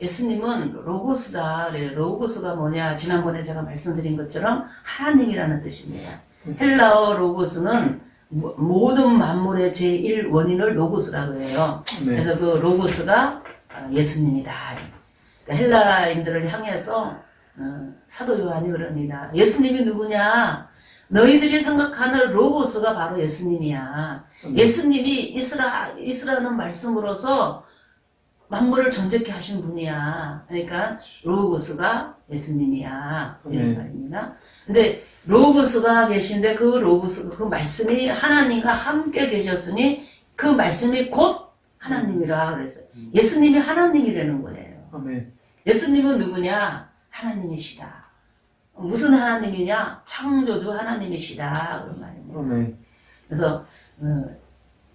예수님은 로고스다. 로고스가 뭐냐? 지난번에 제가 말씀드린 것처럼 하나님이라는 뜻입니다. 헬라어 로고스는 모든 만물의 제1원인을 로고스라고 해요. 네. 그래서 그 로고스가 예수님이다. 그러니까 헬라인들을 향해서 사도 요한이 그럽니다. 예수님이 누구냐? 너희들이 생각하는 로고스가 바로 예수님이야. 예수님이 이스라는 말씀으로서 만물을 존재케 하신 분이야. 그러니까 로고스가 예수님이야. 이런 말입니다. 근데 로고스가 계신데 그 로고스, 그 말씀이 하나님과 함께 계셨으니 그 말씀이 곧 하나님이라 그랬어요. 예수님이 하나님이라는 거예요. 아멘. 예수님은 누구냐? 하나님이시다. 무슨 하나님이냐? 창조주 하나님이시다. 그런 말입니다. 아멘. 그래서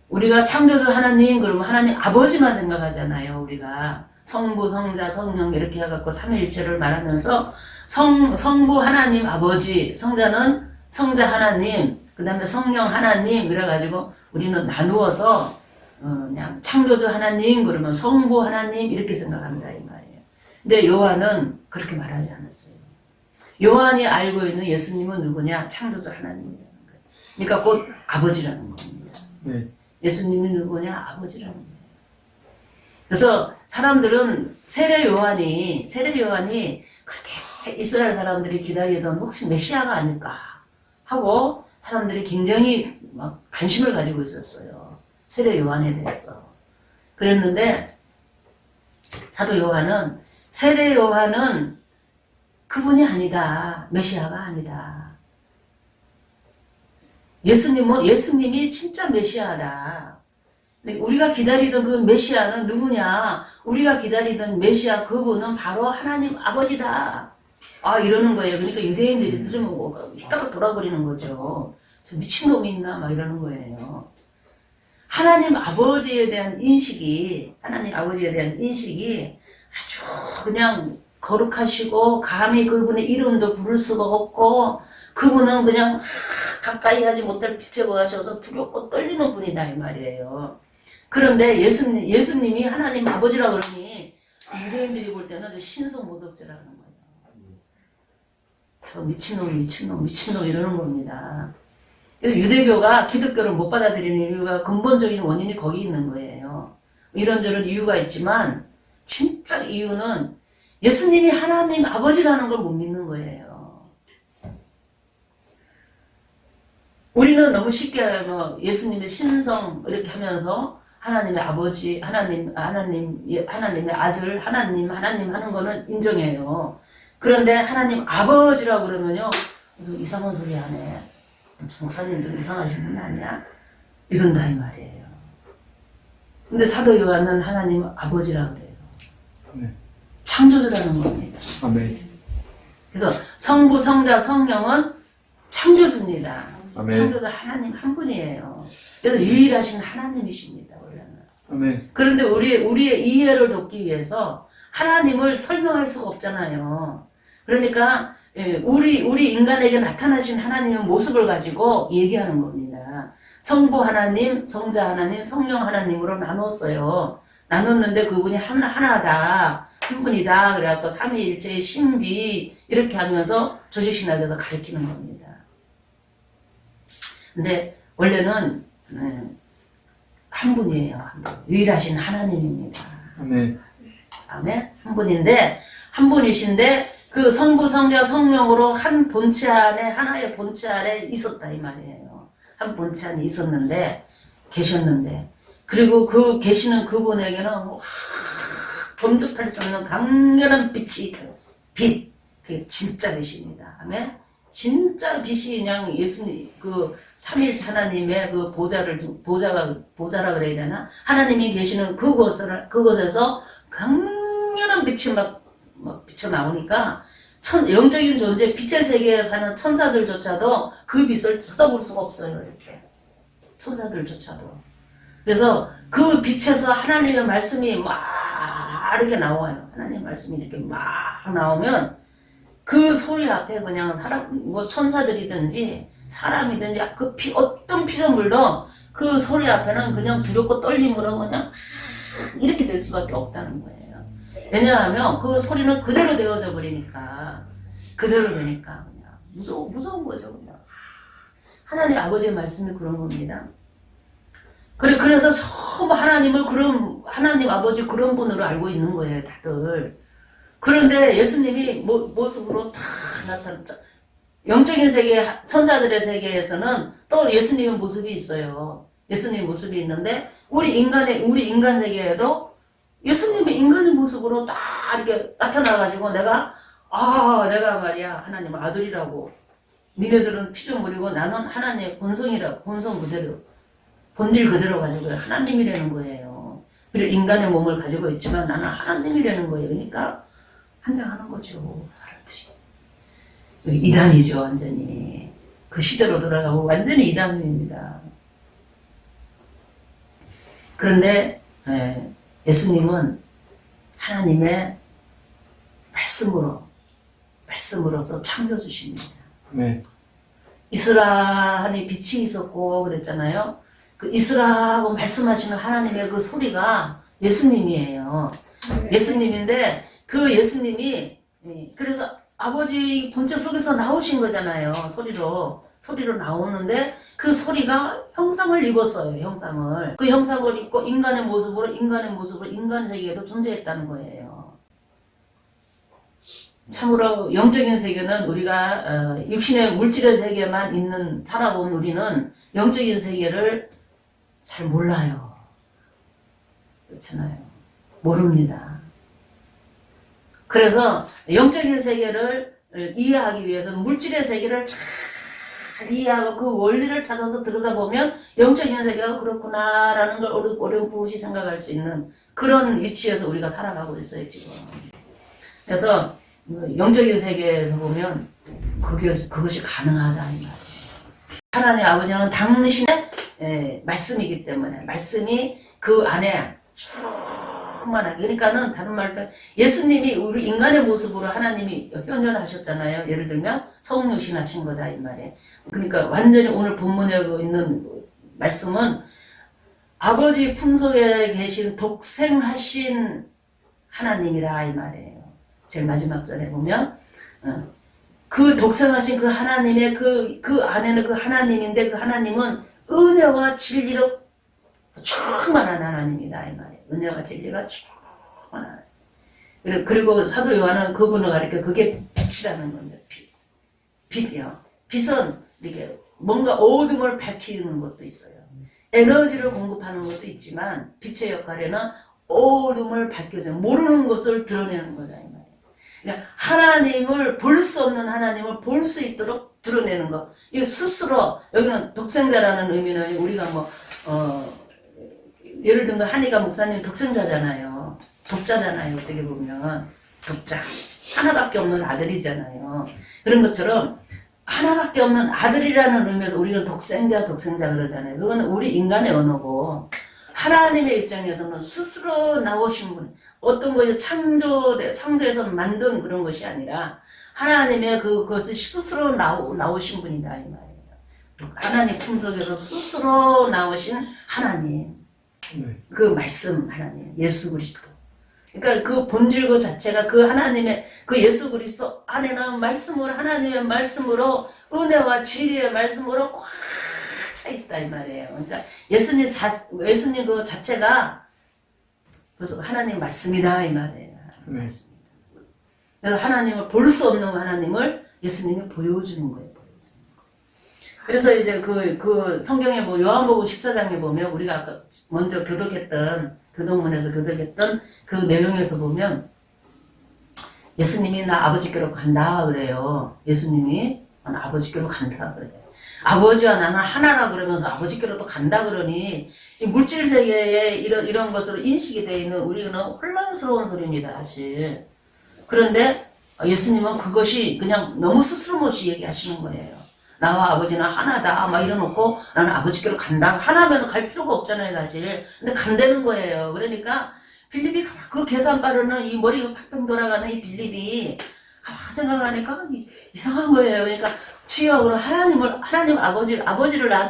우리가 창조주 하나님 그러면 하나님 아버지만 생각하잖아요. 우리가 성부, 성자, 성령 이렇게 해갖고 삼위일체를 말하면서 성부 하나님 아버지, 성자는 성자 하나님, 그 다음에 성령 하나님 그래가지고 우리는 나누어서 그냥 창조주 하나님 그러면 성부 하나님 이렇게 생각한다 이 말이에요. 근데 요한은 그렇게 말하지 않았어요. 요한이 알고 있는 예수님은 누구냐? 창조주 하나님이라는 거예요. 그러니까 곧 아버지라는 겁니다. 네. 예수님이 누구냐? 아버지라는 거예요. 그래서 사람들은 세례 요한이 그렇게 이스라엘 사람들이 기다리던 혹시 메시아가 아닐까 하고 사람들이 굉장히 막 관심을 가지고 있었어요. 세례 요한에 대해서. 그랬는데 사도 요한은 세례 요한은 그분이 아니다. 메시아가 아니다. 예수님이 진짜 메시아다. 우리가 기다리던 그 메시아는 누구냐? 우리가 기다리던 메시아 그분은 바로 하나님 아버지다. 이러는 거예요. 그러니까 유대인들이 들으면 휘까닥 돌아버리는 거죠. 저 미친놈이 있나? 막 이러는 거예요. 하나님 아버지에 대한 인식이 아주 그냥 거룩하시고 감히 그분의 이름도 부를 수가 없고 그분은 그냥 가까이 하지 못할 빛에 거하셔서 두렵고 떨리는 분이다 이 말이에요. 그런데 예수님이 하나님 아버지라 그러니 유대인들이 볼 때는 저 신성모독죄라는 거예요. 저 미친놈 이러는 겁니다. 그래서 유대교가 기독교를 못 받아들이는 이유가 근본적인 원인이 거기 있는 거예요. 이런저런 이유가 있지만 진짜 이유는 예수님이 하나님 아버지라는 걸 못 믿는 거예요. 우리는 너무 쉽게 예수님의 신성 이렇게 하면서 하나님의 아버지, 하나님의 아들, 하나님 하는 거는 인정해요. 그런데 하나님 아버지라고 그러면요, 무슨 이상한 소리 하네. 목사님들 이상하신 분 아니야? 이런다 이 말이에요. 근데 사도 요한은 하나님 아버지라고 그래요. 네. 창조주라는 겁니다. 아멘. 그래서 성부, 성자, 성령은 창조주입니다. 아멘. 창조주 하나님 한 분이에요. 그래서 유일하신 하나님이십니다. 원래는. 아멘. 그런데 우리의 이해를 돕기 위해서 하나님을 설명할 수가 없잖아요. 그러니까 우리 인간에게 나타나신 하나님의 모습을 가지고 얘기하는 겁니다. 성부 하나님, 성자 하나님, 성령 하나님으로 나눴어요. 나눴는데 그분이 하나다. 한 분이다. 그래갖고 삼위일체의 신비 이렇게 하면서 조직신학에서 가르치는 겁니다. 근데 원래는 한 분이에요. 한 분. 유일하신 하나님입니다. 아멘. 아멘. 한 분인데 한 분이신데 그 성부, 성자, 성령으로 한 본체 안에 하나의 본체 안에 있었다 이 말이에요. 한 본체 안에 있었는데 계셨는데 그리고 그 계시는 그분에게는 범접할 수 없는 강렬한 빛이 빛 그게 진짜 빛입니다. 아멘. 진짜 빛이 그냥 예수님 그 삼일체 하나님의 그 보좌라 그래야 되나? 하나님이 계시는 그곳에서 강렬한 빛이 막 비쳐 나오니까 영적인 존재 빛의 세계에 사는 천사들조차도 그 빛을 쳐다볼 수가 없어요. 이렇게 천사들조차도. 그래서 그 빛에서 하나님의 말씀이 막 이렇게 나와요. 하나님의 말씀이 이렇게 막 나오면 그 소리 앞에 그냥 천사들이든지 사람이든지 어떤 피조물도 그 소리 앞에는 그냥 두렵고 떨림으로 그냥 이렇게 될 수밖에 없다는 거예요. 왜냐하면 그 소리는 그대로 되어져 버리니까. 그대로 되니까 그냥 무서운 거죠 그냥. 하나님 아버지의 말씀이 그런 겁니다. 그래서 전부 하나님을 하나님 아버지 그런 분으로 알고 있는 거예요 다들. 그런데 예수님이 모습으로 다 나타났죠. 영적인 세계, 천사들의 세계에서는 또 예수님의 모습이 있어요. 예수님의 모습이 있는데 우리 인간 세계에도 예수님의 인간의 모습으로 딱 이렇게 나타나가지고 내가 말이야 하나님 아들이라고. 니네들은 피조물이고 나는 하나님의 본성이라고. 본성 그대로, 본질 그대로 가지고 하나님이라는 거예요. 그리고 인간의 몸을 가지고 있지만 나는 하나님이라는 거예요. 그러니까 한장하는 거죠. 알았지? 이단이죠 완전히. 그 시대로 돌아가고 완전히 이단입니다. 그런데 예수님은 하나님의 말씀으로서 창조주십니다. 네. 이스라하니 빛이 있었고 그랬잖아요. 그 이스라하고 말씀하시는 하나님의 그 소리가 예수님이에요. 예수님인데 그 예수님이 그래서 아버지 본체 속에서 나오신 거잖아요. 소리로 나오는데 그 소리가 형상을 입었어요. 형상을. 그 형상을 입고 인간의 모습으로 인간 세계에도 존재했다는 거예요. 참으로 영적인 세계는 우리가 육신의 물질의 세계만 살아본 우리는 영적인 세계를 잘 몰라요. 그렇잖아요. 모릅니다. 그래서 영적인 세계를 이해하기 위해서는 물질의 세계를 잘 이해하고 그 원리를 찾아서 들여다보면 영적인 세계가 그렇구나라는 걸 어렴풋이 생각할 수 있는 그런 위치에서 우리가 살아가고 있어요 지금. 그래서 영적인 세계에서 보면 그것이 가능하다 이 말이에요. 하나님 아버지는 당신의 말씀이기 때문에 말씀이 그 안에 충만하게. 그러니까는 다른 말로 예수님이 우리 인간의 모습으로 하나님이 현존하셨잖아요. 예를 들면 성육신 하신 거다 이 말이에요. 그러니까 완전히 오늘 본문에 있는 말씀은 아버지 품속에 계신 독생하신 하나님이라 이 말이에요. 제일 마지막 절에 보면 그 독생하신 그 하나님의 그 안에는 그 하나님인데 그 하나님은 은혜와 진리로 충만한 하나님이다 이 말이에요. 은혜와 진리가 충만한. 그리고 사도 요한은 그분을 가리켜 그게 빛이라는 건데 빛이요. 빛은 이렇게 뭔가 어둠을 밝히는 것도 있어요. 에너지를 공급하는 것도 있지만 빛의 역할에는 어둠을 밝혀줘 모르는 것을 드러내는 거다 이 말이에요. 그러니까 하나님을 볼 수 없는 하나님을 볼 수 있도록 드러내는 것. 이거 스스로 여기는 독생자라는 의미는 우리가 예를 들면 한의가 목사님 독생자잖아요. 독자잖아요. 어떻게 보면 독자. 하나밖에 없는 아들이잖아요. 그런 것처럼 하나밖에 없는 아들이라는 의미에서 우리는 독생자 그러잖아요. 그거는 우리 인간의 언어고 하나님의 입장에서는 스스로 나오신 분, 어떤 것이 창조해서 만든 그런 것이 아니라 하나님의 그것을 스스로 나오신 분이다 이 말이에요. 하나님 품속에서 스스로 나오신 하나님, 그 말씀 하나님, 예수 그리스도. 그러니까 그 본질 그 자체가 그 하나님의 그 예수 그리스도 안에는 하나님의 말씀으로 은혜와 진리의 말씀으로 꽉 차 있다 이 말이에요. 그러니까 예수님 그 자체가 그래서 하나님 말씀이다 이 말이에요. 말씀이다. 그래서 하나님을 볼 수 없는 하나님을 예수님이 보여주는 거예요. 그래서 이제 그 성경에 요한복음 14장에 보면 우리가 아까 먼저 교동문에서 교독했던 그 내용에서 보면 예수님이 나 아버지께로 간다 그래요. 예수님이 나 아버지께로 간다 그래요. 아버지와 나는 하나라 그러면서 아버지께로 또 간다 그러니 이 물질 세계에 이런 것으로 인식이 되어 있는 우리는 혼란스러운 소리입니다 사실. 그런데 예수님은 그것이 그냥 너무 스스럼없이 얘기하시는 거예요. 나와 아버지는 하나다 막 이러놓고 나는 아버지께로 간다. 하나면 갈 필요가 없잖아요 사실. 근데 간다는 거예요. 그러니까 빌립이 그 계산 빠르는 이 머리가 팍팍 돌아가는 이 빌립이 생각하니까 이상한 거예요. 그러니까 주여 하나님 아버지를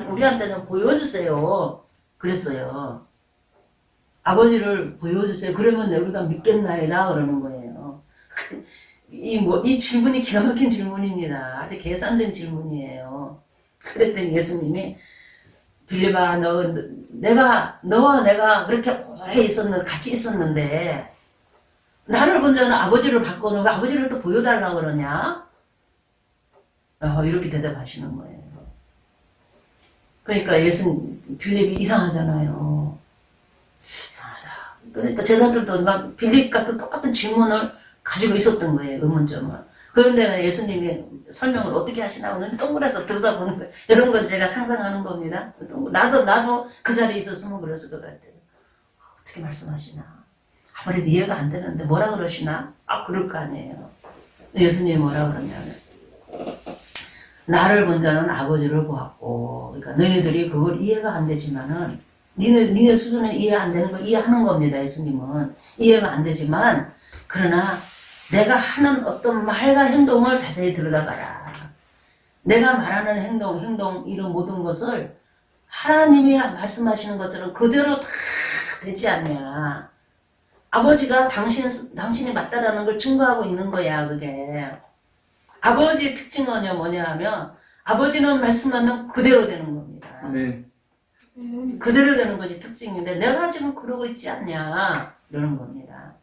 우리한테는 보여주세요. 그랬어요. 아버지를 보여주세요. 그러면 우리가 믿겠나이다 그러는 거예요. 이 질문이 기가 막힌 질문입니다. 아주 계산된 질문이에요. 그랬더니 예수님이 빌립아, 너와 내가 그렇게 오래 같이 있었는데 나를 본 자는 아버지를 봤거늘 왜 아버지를 또 보여달라 그러냐? 이렇게 대답하시는 거예요. 그러니까 빌립이 이상하잖아요. 이상하다. 그러니까 제자들도 막 빌립과 똑같은 질문을 가지고 있었던 거예요. 의문점을. 그런데 예수님이 설명을 어떻게 하시나 는 동그라서 들여다보는 거예요. 이런 건 제가 상상하는 겁니다. 나도 그 자리에 있었으면 그랬을 것 같아요. 어떻게 말씀하시나? 아무래도 이해가 안 되는데 뭐라 그러시나? 그럴 거 아니에요. 예수님이 뭐라 그러냐면 나를 본 자는 아버지를 보았고, 그러니까 너희들이 그걸 이해가 안 되지만은 니네 수준에 이해 안 되는 거 이해하는 겁니다. 예수님은 이해가 안 되지만 그러나 내가 하는 어떤 말과 행동을 자세히 들여다봐라. 내가 말하는 행동 이런 모든 것을 하나님이 말씀하시는 것처럼 그대로 다 되지 않냐. 아버지가 당신이 맞다라는 걸 증거하고 있는 거야, 그게. 아버지의 특징은 뭐냐 하면 아버지는 말씀하면 그대로 되는 겁니다. 네. 그대로 되는 것이 특징인데 내가 지금 그러고 있지 않냐 이러는 겁니다.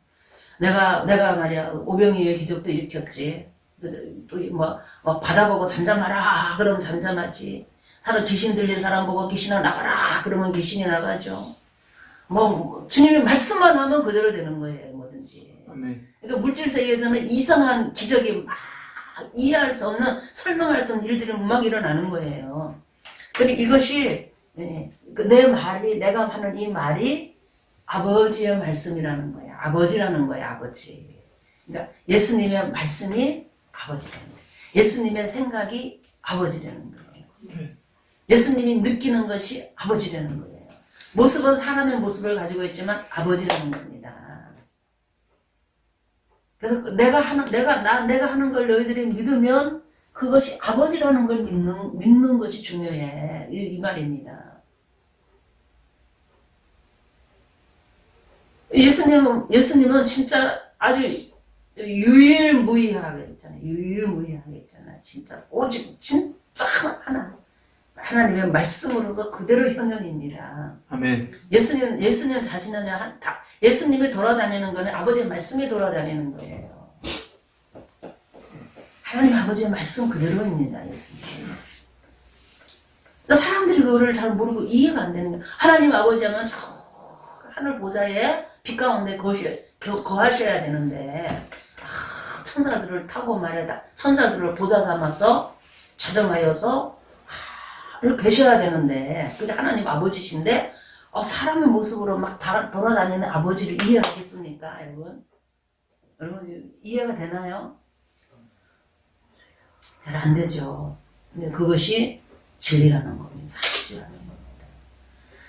내가 말이야 오병이의 기적도 일으켰지. 또 뭐 바다 보고 잠잠하라 그러면 잠잠하지. 귀신 들린 사람 보고 귀신아 나가라 그러면 귀신이 나가죠. 주님이 말씀만 하면 그대로 되는 거예요, 뭐든지. 그러니까 물질 세계에서는 이상한 기적이 막 이해할 수 없는, 설명할 수 없는 일들이 막 일어나는 거예요. 그러니까 이것이 내가 하는 이 말이 아버지의 말씀이라는 거예요. 아버지라는 거예요, 아버지. 그러니까 예수님의 말씀이 아버지라는 거예요. 예수님의 생각이 아버지라는 거예요. 예수님이 느끼는 것이 아버지라는 거예요. 모습은 사람의 모습을 가지고 있지만 아버지라는 겁니다. 그래서 내가 하는 걸 너희들이 믿으면 그것이 아버지라는 걸 믿는 것이 중요해. 이 말입니다. 예수님은 진짜 아주 유일무이하게 있잖아요. 유일무이하게 있잖아요. 진짜 오직 진짜 하나님의 말씀으로서 그대로 현현입니다. 아멘. 예수님 자신은 예수님이 돌아다니는 거는 아버지의 말씀이 돌아다니는 거예요. 하나님 아버지의 말씀 그대로입니다. 예수님. 사람들이 그거를 잘 모르고 이해가 안 되는 거예요. 하나님 아버지 하면 저 하늘 보좌에 빛 가운데 거하셔야 되는데 천사들을 타고 말이다. 천사들을 보좌 삼아서 자정하여서 이렇게 계셔야 되는데 근데 하나님 아버지신데 사람의 모습으로 막 돌아다니는 아버지를 이해하겠습니까, 여러분? 여러분 이해가 되나요? 잘 안 되죠. 근데 그것이 진리라는 겁니다. 사실이라는 겁니다.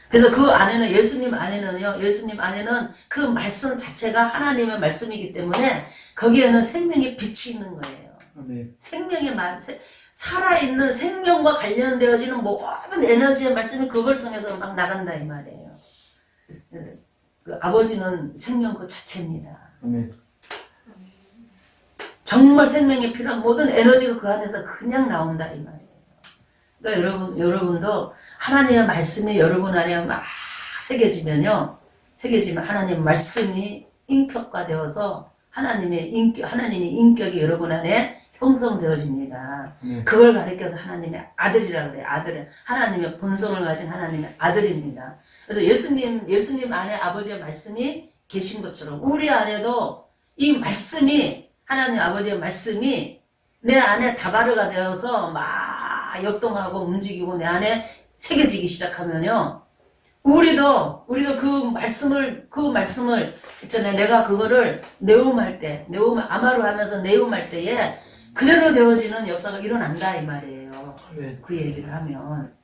그래서 그 안에는 예수님 안에는 그 말씀 자체가 하나님의 말씀이기 때문에 거기에는 생명의 빛이 있는 거예요. 아멘. 생명의 살아있는 생명과 관련되어지는 모든 에너지의 말씀이 그걸 통해서 막 나간다 이 말이에요. 그 아버지는 생명 그 자체입니다. 아멘. 정말 생명에 필요한 모든 에너지가 그 안에서 그냥 나온다 이 말이에요. 그러니까 여러분도 하나님의 말씀이 여러분 안에 막 새겨지면 하나님의 말씀이 인격화되어서 하나님의 인격이 여러분 안에 형성되어집니다. 그걸 가리켜서 하나님의 아들이라고 그래요. 하나님의 본성을 가진 하나님의 아들입니다. 그래서 예수님 안에 아버지의 말씀이 계신 것처럼 우리 안에도 이 말씀이 하나님 아버지의 말씀이 내 안에 다바르가 되어서 막 역동하고 움직이고 내 안에 새겨지기 시작하면요. 우리도 그 말씀을 있잖아요. 내가 그거를 아마로 하면서 내음할 때에 그대로 되어지는 역사가 일어난다 이 말이에요. 네. 그 얘기를 하면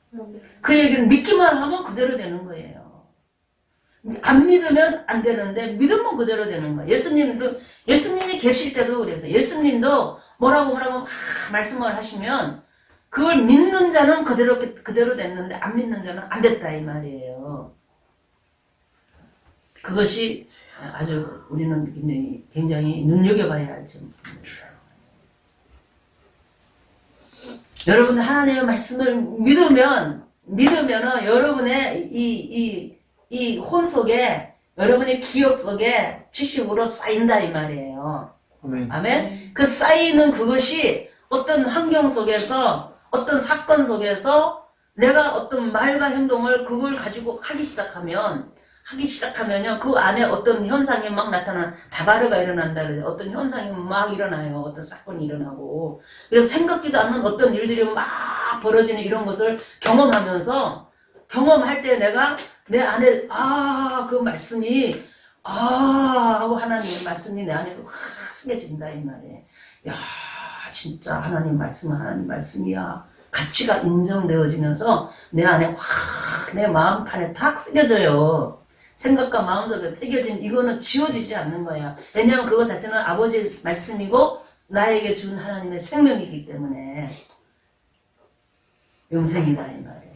그 얘기는 믿기만 하면 그대로 되는 거예요. 안 믿으면 안 되는데 믿으면 그대로 되는 거예요. 예수님이 계실 때도 그래서 예수님도 뭐라고 막 말씀을 하시면 그걸 믿는 자는 그대로 됐는데 안 믿는 자는 안 됐다 이 말이에요. 그것이 아주 우리는 굉장히 눈여겨봐야 할 점입니다. 여러분 하나님의 말씀을 믿으면은 여러분의 이 혼 속에 여러분의 기억 속에 지식으로 쌓인다 이 말이에요. 아멘. 아멘. 그 쌓이는 그것이 어떤 환경 속에서 어떤 사건 속에서 내가 어떤 말과 행동을 그걸 가지고 하기 시작하면요 그 안에 어떤 현상이 막 나타나 다바르가 일어난다 그러죠. 어떤 현상이 막 일어나요. 어떤 사건이 일어나고 그래서 생각지도 않는 어떤 일들이 막 벌어지는 이런 것을 경험할 때 내가 내 안에 그 말씀이 하고 하나님의 말씀이 내 안에 확 스며진다 이 말이에요. 야 진짜 하나님 말씀이야. 가치가 인정되어지면서 내 안에 확 내 마음판에 탁 새겨져요. 생각과 마음속에 새겨진 이거는 지워지지 않는 거야. 왜냐하면 그거 자체는 아버지의 말씀이고 나에게 준 하나님의 생명이기 때문에 영생이다 이 말이에요.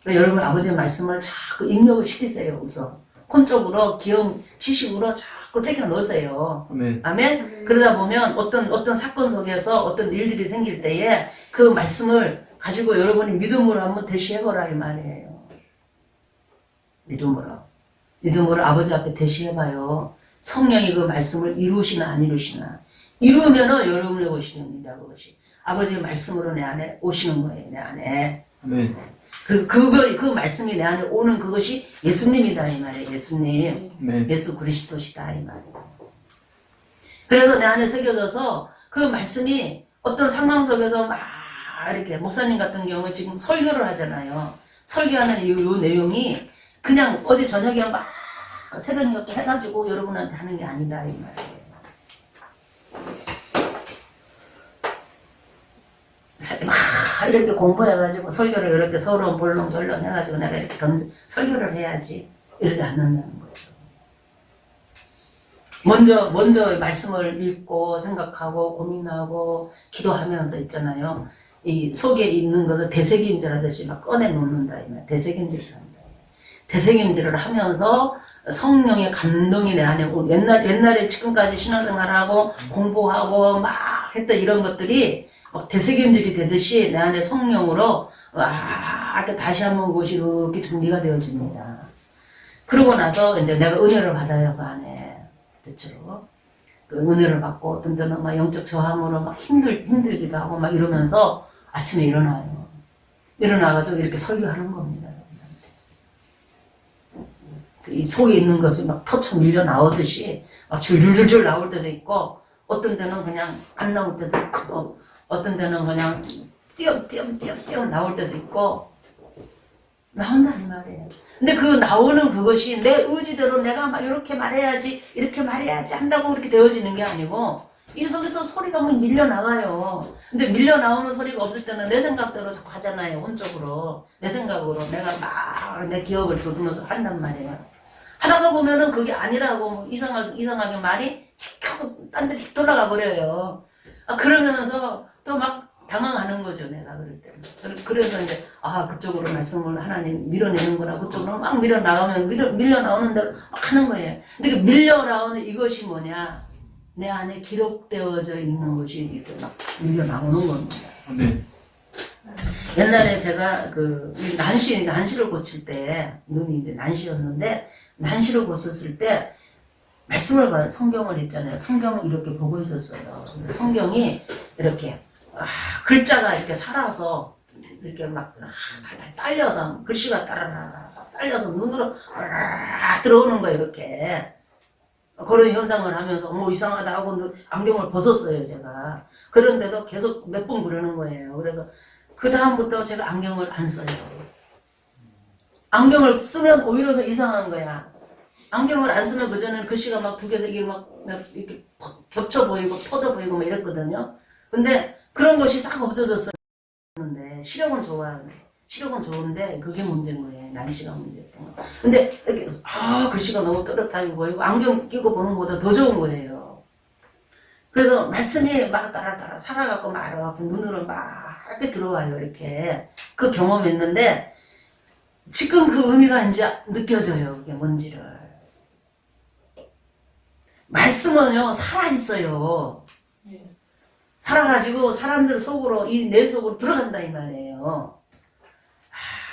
그러니까 여러분 아버지의 말씀을 자꾸 입력을 시키세요. 우선 콘적으로 기억 지식으로 자꾸 새겨 넣으세요. 아멘. 아멘. 그러다 보면 어떤 사건 속에서 어떤 일들이 생길 때에 그 말씀을 가지고 여러분이 믿음으로 한번 대시해보라 이 말이에요. 믿음으로 아버지 앞에 대시해봐요. 성령이 그 말씀을 이루시나 안 이루시나. 이루면은 여러분의 것이 됩니다. 그것이 아버지의 말씀으로 내 안에 오시는 거예요. 내 안에. 아멘. 그 말씀이 내 안에 오는 그것이 예수님이다 이 말이에요. 예수님. 아멘. 예수 그리스도시다 이 말이에요. 그래서 내 안에 새겨져서 그 말씀이 어떤 상황 속에서 막 이렇게 목사님 같은 경우에 지금 설교를 하잖아요. 설교하는 요 내용이 그냥 어제 저녁에 막 새벽녘에 해가지고 여러분한테 하는 게 아니다 이 말이에요. 막 이렇게 공부해가지고 설교를 이렇게 서로 볼렁볼렁 해가지고 내가 이렇게 설교를 해야지 이러지 않는다는 거죠. 먼저 말씀을 읽고 생각하고 고민하고 기도하면서 있잖아요. 이 속에 있는 것을 되새김질 하듯이 막 꺼내놓는다. 되새김질을 한다. 되새김질을 하면서 성령의 감동이 내 안에 옛날에 지금까지 신앙생활하고 공부하고 막 했던 이런 것들이 막 되새김질이 되듯이 내 안에 성령으로 이렇게 다시 한번 그것이 이렇게 정리가 되어집니다. 그러고 나서 이제 내가 은혜를 받아요 그 안에 대체로 그 은혜를 받고 어떤 때는 막 영적 저항으로 막 힘들기도 하고 막 이러면서 아침에 일어나요. 일어나가지고 이렇게 설교하는 겁니다. 이 속에 있는 것이 막 터쳐 밀려 나오듯이 막 줄줄줄 나올 때도 있고 어떤 때는 그냥 안 나올 때도 있고 어떤 때는 그냥 띄엄띄엄 나올 때도 있고 나온다 이 말이에요. 근데 그 나오는 그것이 내 의지대로 내가 막 이렇게 말해야지 이렇게 말해야지 한다고 그렇게 되어지는 게 아니고 이 속에서 소리가 막 밀려 나가요. 근데 밀려 나오는 소리가 없을 때는 내 생각대로 자꾸 하잖아요. 혼적으로 내 생각으로 내가 막 내 기억을 더듬어서 한단 말이에요. 하다가 보면은 그게 아니라고 이상하게 말이 시켜고 딴 데 돌아가 버려요. 그러면서 또 막 당황하는 거죠, 내가 그럴 때. 그래서 이제, 그쪽으로 말씀을 하나님 밀어내는구나. 그쪽으로 막 밀어나가면, 밀려 나오는 대로 막 하는 거예요. 근데 그 밀려 나오는 이것이 뭐냐? 내 안에 기록되어져 있는 것이 이렇게 막 밀려 나오는 겁니다. 네. 옛날에 제가 난시를 고칠 때, 눈이 이제 난시였는데, 난시를 고쳤을 때, 말씀을 봐요. 성경을 읽잖아요. 성경을 이렇게 보고 있었어요. 성경이 이렇게, 글자가 이렇게 살아서, 이렇게 막, 달달 딸려서, 글씨가 따라라라 딸려서 눈으로, 들어오는 거예요, 이렇게. 그런 현상을 하면서, 이상하다 하고 안경을 벗었어요, 제가. 그런데도 계속 몇 번 그러는 거예요. 그래서, 그 다음부터 제가 안경을 안 써요. 안경을 쓰면 오히려 더 이상한 거야. 안경을 안 쓰면 그전에는 글씨가 막 두 개, 세 개 막 이렇게 겹쳐 보이고 퍼져 보이고 막 이랬거든요. 근데 그런 것이 싹 없어졌어요. 시력은 좋은데 그게 문제인 거예요. 난시가 문제였던 거. 근데 이렇게 글씨가 너무 또렷하게 보이고 안경 끼고 보는 것보다 더 좋은 거예요. 그래서 말씀이 막 따라 살아갖고 막 이렇게 눈으로 막 이렇게 들어와요. 이렇게 그 경험했는데 지금 그 의미가 이제 느껴져요. 그게 뭔지를. 말씀은요, 살아있어요. 살아가지고 사람들 속으로, 내 속으로 들어간다, 이 말이에요.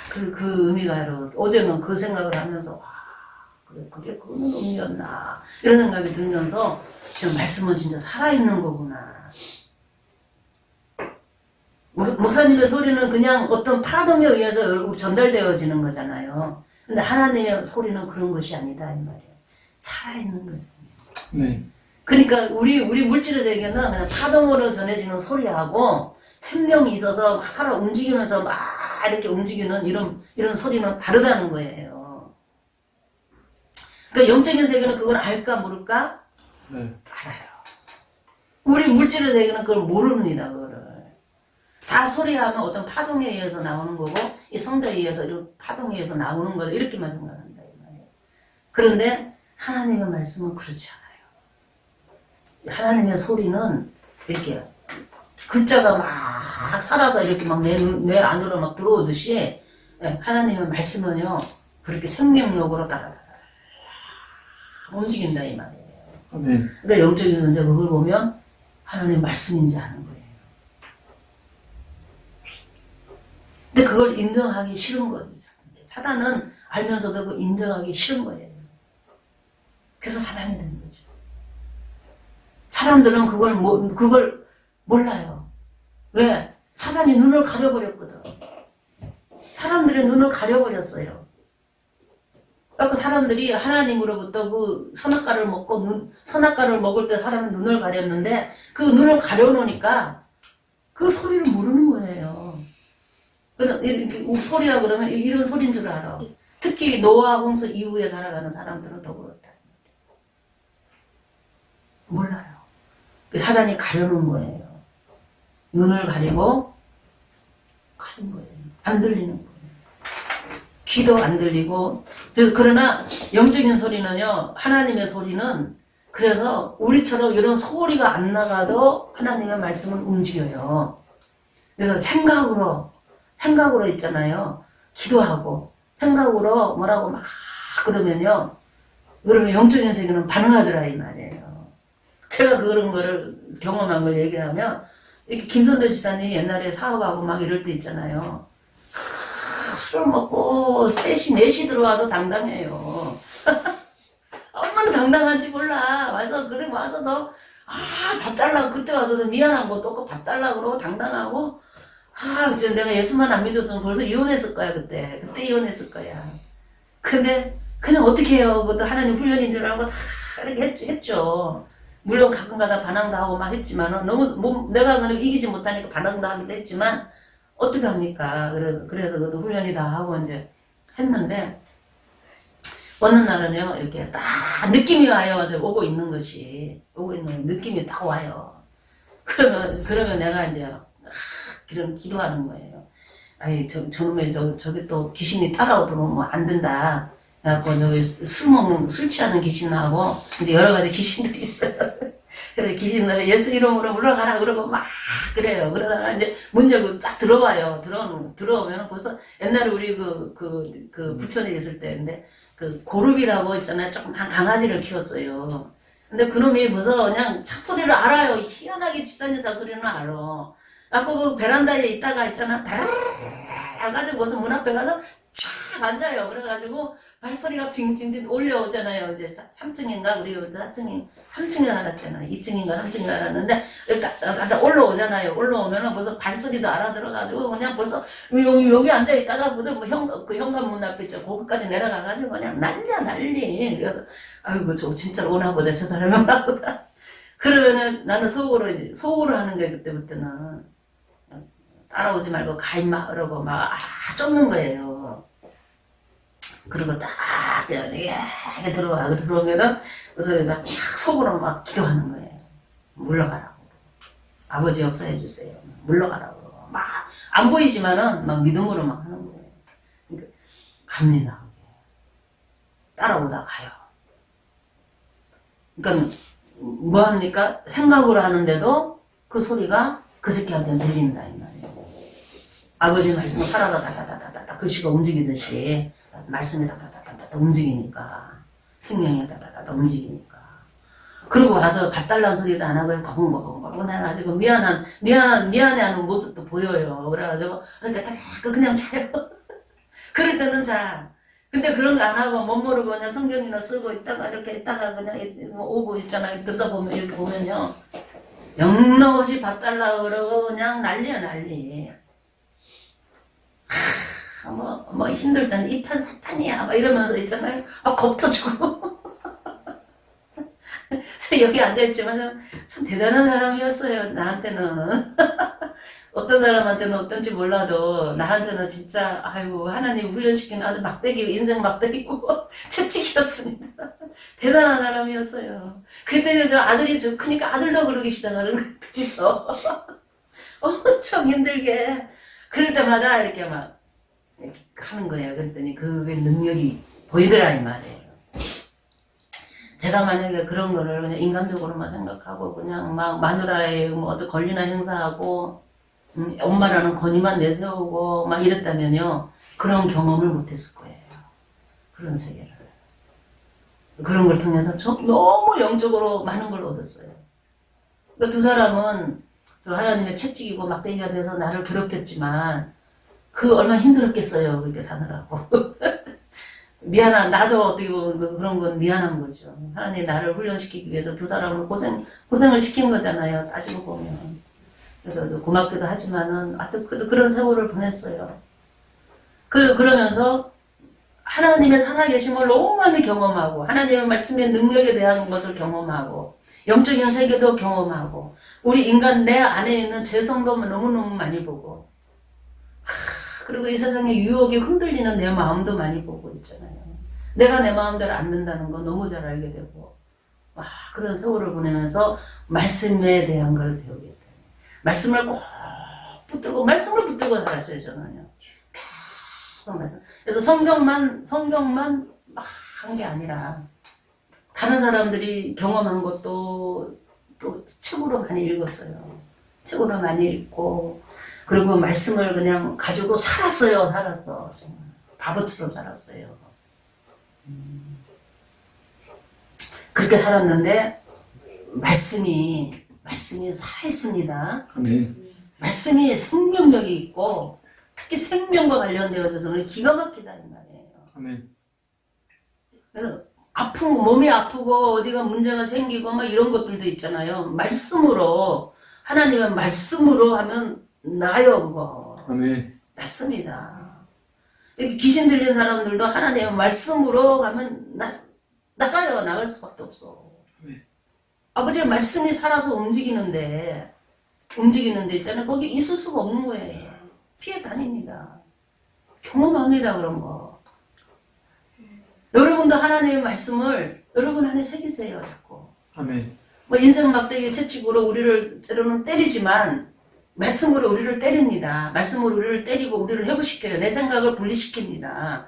그 의미가, 어제는 그 생각을 하면서, 그래, 그게 그런 의미였나. 이런 생각이 들면서, 지금 말씀은 진짜 살아있는 거구나. 목사님의 소리는 그냥 어떤 파동에 의해서 전달되어지는 거잖아요. 근데 하나님의 소리는 그런 것이 아니다, 이 말이에요. 살아있는 거죠. 네. 그러니까 우리 물질의 세계는 그냥 파동으로 전해지는 소리하고 생명이 있어서 막 살아 움직이면서 막 이렇게 움직이는 이런 소리는 다르다는 거예요. 그러니까 영적인 세계는 그걸 알까 모를까? 네. 알아요. 우리 물질의 세계는 그걸 모릅니다. 그거를. 다 소리하면 어떤 파동에 의해서 나오는 거고 이 성대에 의해서 이런 파동에 의해서 나오는 거다. 이렇게만 생각한다 이 말이에요. 그런데 하나님의 말씀은 그렇지 않아요. 하나님의 소리는 이렇게 글자가 막 살아서 이렇게 막 내 안으로 막 들어오듯이 하나님의 말씀은요 그렇게 생명력으로 따라다라 움직인다 이 말이에요. 아멘. 그러니까 영적인 존재 그걸 보면 하나님의 말씀인지 아는 거예요. 근데 그걸 인정하기 싫은 거지. 사단은 알면서도 그걸 인정하기 싫은 거예요. 그래서 사단이 되는 거죠. 사람들은 그걸 몰라요. 왜? 사단이 눈을 가려버렸거든. 사람들의 눈을 가려버렸어요. 그러니까 사람들이 하나님으로부터 그 선악과를 먹고 선악과를 먹을 때 사람은 눈을 가렸는데 그 눈을 가려놓으니까 그 소리를 모르는 거예요. 그래서 소리라 그러면 이런 소리인 줄 알아. 특히 노아 홍수 이후에 살아가는 사람들은 더 그렇다. 몰라요. 사단이 가려놓은 거예요. 눈을 가리고 가린 거예요. 안 들리는 거예요. 귀도 안 들리고. 그러나 영적인 소리는요. 하나님의 소리는 그래서 우리처럼 이런 소리가 안 나가도 하나님의 말씀은 움직여요. 그래서 생각으로 있잖아요. 기도하고 생각으로 뭐라고 막 그러면요. 그러면 영적인 세계는 반응하더라 이 말이에요. 제가 그런 거를 경험한 걸 얘기하면 이렇게 김선대 지사님이 옛날에 사업하고 막 이럴 때 있잖아요. 술을 먹고 3시, 4시 들어와도 당당해요. 얼마나 당당한지 몰라. 와서 너 밥 달라고 그때 와서 너 미안한 것도 없고 밥 달라고 그러고 당당하고 지금 내가 예수만 안 믿었으면 벌써 이혼했을 거야 그때 이혼했을 거야. 근데 그냥 어떻게 해요. 그것도 하나님 훈련인 줄 알고 다 이렇게 했죠. 물론 가끔가다 반항도 하고 막 했지만은 너무 내가 그걸 이기지 못하니까 반항도 하기도 했지만 어떻게 합니까? 그래서 그것도 훈련이 다 하고 이제 했는데 어느 날은요 이렇게 딱 느낌이 와요. 오고 있는 느낌이 딱 와요. 그러면 내가 이제 그런 기도하는 거예요. 아니 저놈의 저기 또 귀신이 따라오더면 안 된다. 그래갖고 저기 술 취하는 귀신하고 이제 여러 가지 귀신들이 있어요. 그래서 귀신들이 예수 이름으로 물러가라 그러고 막 그래요. 그러다가 이제 문 열고 딱 들어와요. 들어오면 벌써 옛날에 우리 그 부천에 있을 때인데 그 고르비라고 있잖아요. 조금 강아지를 키웠어요. 근데 그놈이 벌써 그냥 착소리를 알아요. 희한하게 지사님 자소리는 알아. 그래갖고 그 베란다에 있다가 있잖아. 다라라라 해가지고 벌써 문 앞에 가서 착 앉아요. 그래가지고 발소리가 징징징 올려오잖아요. 이제 3층인가 우리 3층에 살았잖아요. 2층인가 3층에 살았는데 딱 올라오잖아요. 올라오면은 벌써 발소리도 알아들어가지고 그냥 벌써 여기 앉아 있다가 벌써 뭐 현관문 앞에 있죠. 거기까지 내려가가지고 그냥 난리. 그래서 아이고 저 진짜 오나 보다 저 사람이 오나 보다. 그러면은 나는 속으로 하는 거예요. 그때부터는 따라오지 말고 가 임마 그러고 막 쫓는 거예요. 그리고 딱 이렇게 들어오면은 그래서 막 속으로 막 기도하는 거예요. 물러가라고. 아버지 역사해 주세요. 물러가라고. 막 안 보이지만은 막 믿음으로 막 하는 거예요. 그러니까 갑니다. 따라오다 가요. 그러니까 뭐 합니까? 생각으로 하는데도 그 소리가 그 새끼한테는 들린다 이 말이에요. 아버지 말씀을 살아다 다다다다다 글씨가 움직이듯이 말씀이 다다다다다 움직이니까 생명이 다다다다 움직이니까 그러고 와서 밥 달라는 소리도 안 하고 거북거북거북 해가지고 미안해하는 모습도 보여요. 그래가지고 그러니까 그냥 자요. 그럴 때는 자. 근데 그런 거 안 하고 못 모르고 그냥 성경이나 쓰고 있다가 이렇게 있다가 그냥 오고 있잖아요. 듣다 보면 이렇게 보면요. 영롱없이 밥 달라고 그러고 그냥 난리야 난리. 뭐 힘들 때는 이 편 사탄이야 막 이러면서 있잖아요. 겁 터지고. 여기 앉아있지만 참 대단한 사람이었어요. 나한테는. 어떤 사람한테는 어떤지 몰라도 나한테는 진짜 아이고 하나님 훈련시킨 아주 막대기 인생 막대기고 채찍이었습니다. 대단한 사람이었어요. 그때 저 아들이 저 크니까 아들도 그러기 시작하는 거예요. 둘이서 엄청 힘들게 그럴 때마다 이렇게 막 이렇게 하는 거예요. 그랬더니 그게 능력이 보이더라 이 말이에요. 제가 만약에 그런 거를 그냥 인간적으로만 생각하고 그냥 막 마누라의 뭐 어떤 권리나 행사하고 엄마라는 권위만 내세우고 막 이랬다면요 그런 경험을 못했을 거예요. 그런 세계를 그런 걸 통해서 너무 영적으로 많은 걸 얻었어요. 그러니까 두 사람은 저 하나님의 채찍이고 막대기가 돼서 나를 괴롭혔지만 그 얼마나 힘들었겠어요. 그렇게 사느라고. 나도 어떻게 보면 그런 건 미안한 거죠. 하나님 나를 훈련시키기 위해서 두 사람을 고생을 시킨 거잖아요. 따지고 보면. 그래서 고맙기도 하지만은, 그런 세월을 보냈어요. 그러면서 하나님의 살아계심을 너무 많이 경험하고, 하나님의 말씀의 능력에 대한 것을 경험하고, 영적인 세계도 경험하고, 우리 인간 내 안에 있는 죄성도 너무너무 많이 보고, 그리고 이 세상에 유혹에 흔들리는 내 마음도 많이 보고 있잖아요. 내가 내 마음대로 안 된다는 거 너무 잘 알게 되고, 그런 세월을 보내면서 말씀에 대한 걸 배우게 돼요. 말씀을 꼭 말씀을 붙들고 살았어요, 저는요. 계속 말씀. 그래서 성경만 막 한 게 아니라, 다른 사람들이 경험한 것도 또 책으로 많이 읽었어요. 책으로 많이 읽고, 그리고 말씀을 그냥 가지고 살았어. 정말. 바보처럼 살았어요. 그렇게 살았는데, 말씀이 살아있습니다. 아멘. 말씀이 생명력이 있고, 특히 생명과 관련되어서는 기가 막히다는 말이에요. 아멘. 그래서 몸이 아프고 어디가 문제가 생기고 막 이런 것들도 있잖아요. 말씀으로, 하나님의 말씀으로 하면 나요, 그거. 아멘. 낫습니다. 귀신 들린 사람들도 하나님의 말씀으로 가면 나가요. 나갈 수밖에 없어. 아멘. 아버지의 말씀이 살아서 움직이는데 있잖아요. 거기 있을 수가 없는 거예요. 피해 다닙니다. 경험합니다, 그런 거. 여러분도 하나님의 말씀을 여러분 안에 새기세요, 자꾸. 아멘. 뭐 인생 막대기 채찍으로 우리를 때로는 때리지만 말씀으로 우리를 때립니다. 말씀으로 우리를 때리고 우리를 회복시켜요. 내 생각을 분리시킵니다.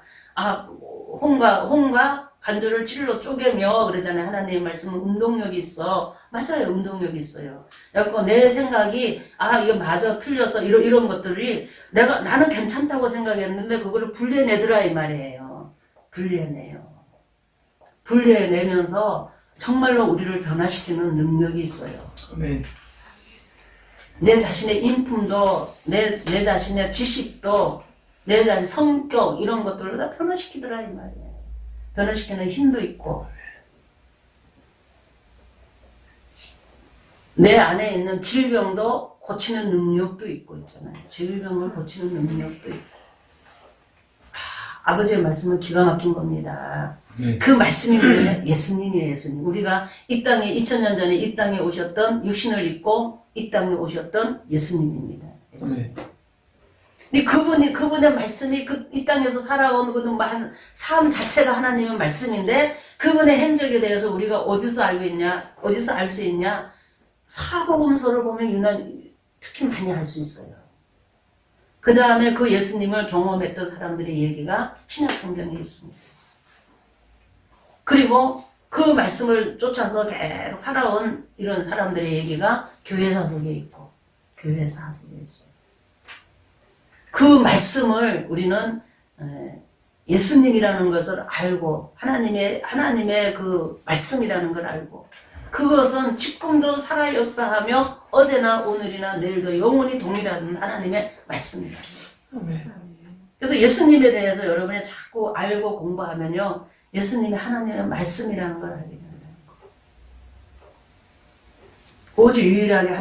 홍과 간절을 찔러 쪼개며 그러잖아요. 하나님의 말씀은 운동력이 있어. 맞아요. 운동력이 있어요. 그래서 내 생각이 이거 맞아 틀렸어 이런 것들이 나는 괜찮다고 생각했는데 그거를 분리해내더라 이 말이에요. 분리해내면서 정말로 우리를 변화시키는 능력이 있어요. 아멘. 내 자신의 인품도 내 자신의 지식도 내 자신의 성격 이런 것들을 다 변화시키더라 이 말이에요. 변화시키는 힘도 있고 내 안에 있는 질병도 고치는 능력도 있고 있잖아요. 질병을 고치는 능력도 있고 아버지의 말씀은 기가 막힌 겁니다. 네. 그 말씀이 뭐예요? 예수님이에요. 예수님. 우리가 이 땅에 2000년 전에 이 땅에 오셨던 육신을 입고 이 땅에 오셨던 예수님입니다. 예수님. 네. 그분의 말씀이 이 땅에서 살아온 그 삶 자체가 하나님의 말씀인데 그분의 행적에 대해서 우리가 어디서 알고 있냐? 어디서 알 수 있냐? 사복음서를 보면 특히 많이 알 수 있어요. 그 다음에 그 예수님을 경험했던 사람들의 얘기가 신약 성경에 있습니다. 그리고 그 말씀을 쫓아서 계속 살아온 이런 사람들의 얘기가 교회사 속에 있고 교회사 속에 있어요. 그 말씀을 우리는 예수님이라는 것을 알고 하나님의 그 말씀이라는 걸 알고 그것은 지금도 살아 역사하며 어제나 오늘이나 내일도 영원히 동일한 하나님의 말씀이다. 아멘. 그래서 예수님에 대해서 여러분이 자꾸 알고 공부하면요 예수님이 하나님의 말씀이라는 걸 알게 된다. 오직 유일하게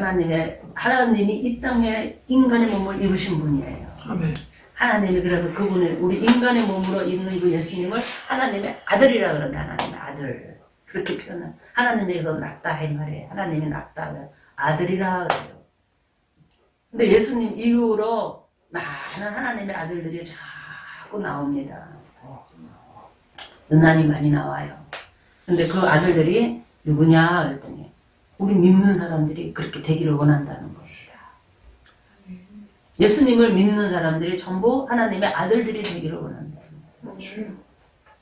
하나님이 이 땅에 인간의 몸을 입으신 분이에요. 아멘. 하나님이 그래서 그분을 우리 인간의 몸으로 있는 그 예수님을 하나님의 아들이라 그런다. 하나님의 아들 그렇게 표현한 하나님에게서 낫다 이 말이에요. 하나님이 낫다 아들이라 그래요. 근데 예수님 이후로 많은 하나님의 아들들이 자꾸 나옵니다. 은한이 많이 나와요. 근데 그 아들들이 누구냐 그랬더니 우리 믿는 사람들이 그렇게 되기를 원한다는 겁니다. 예수님을 믿는 사람들이 전부 하나님의 아들들이 되기를 원한다.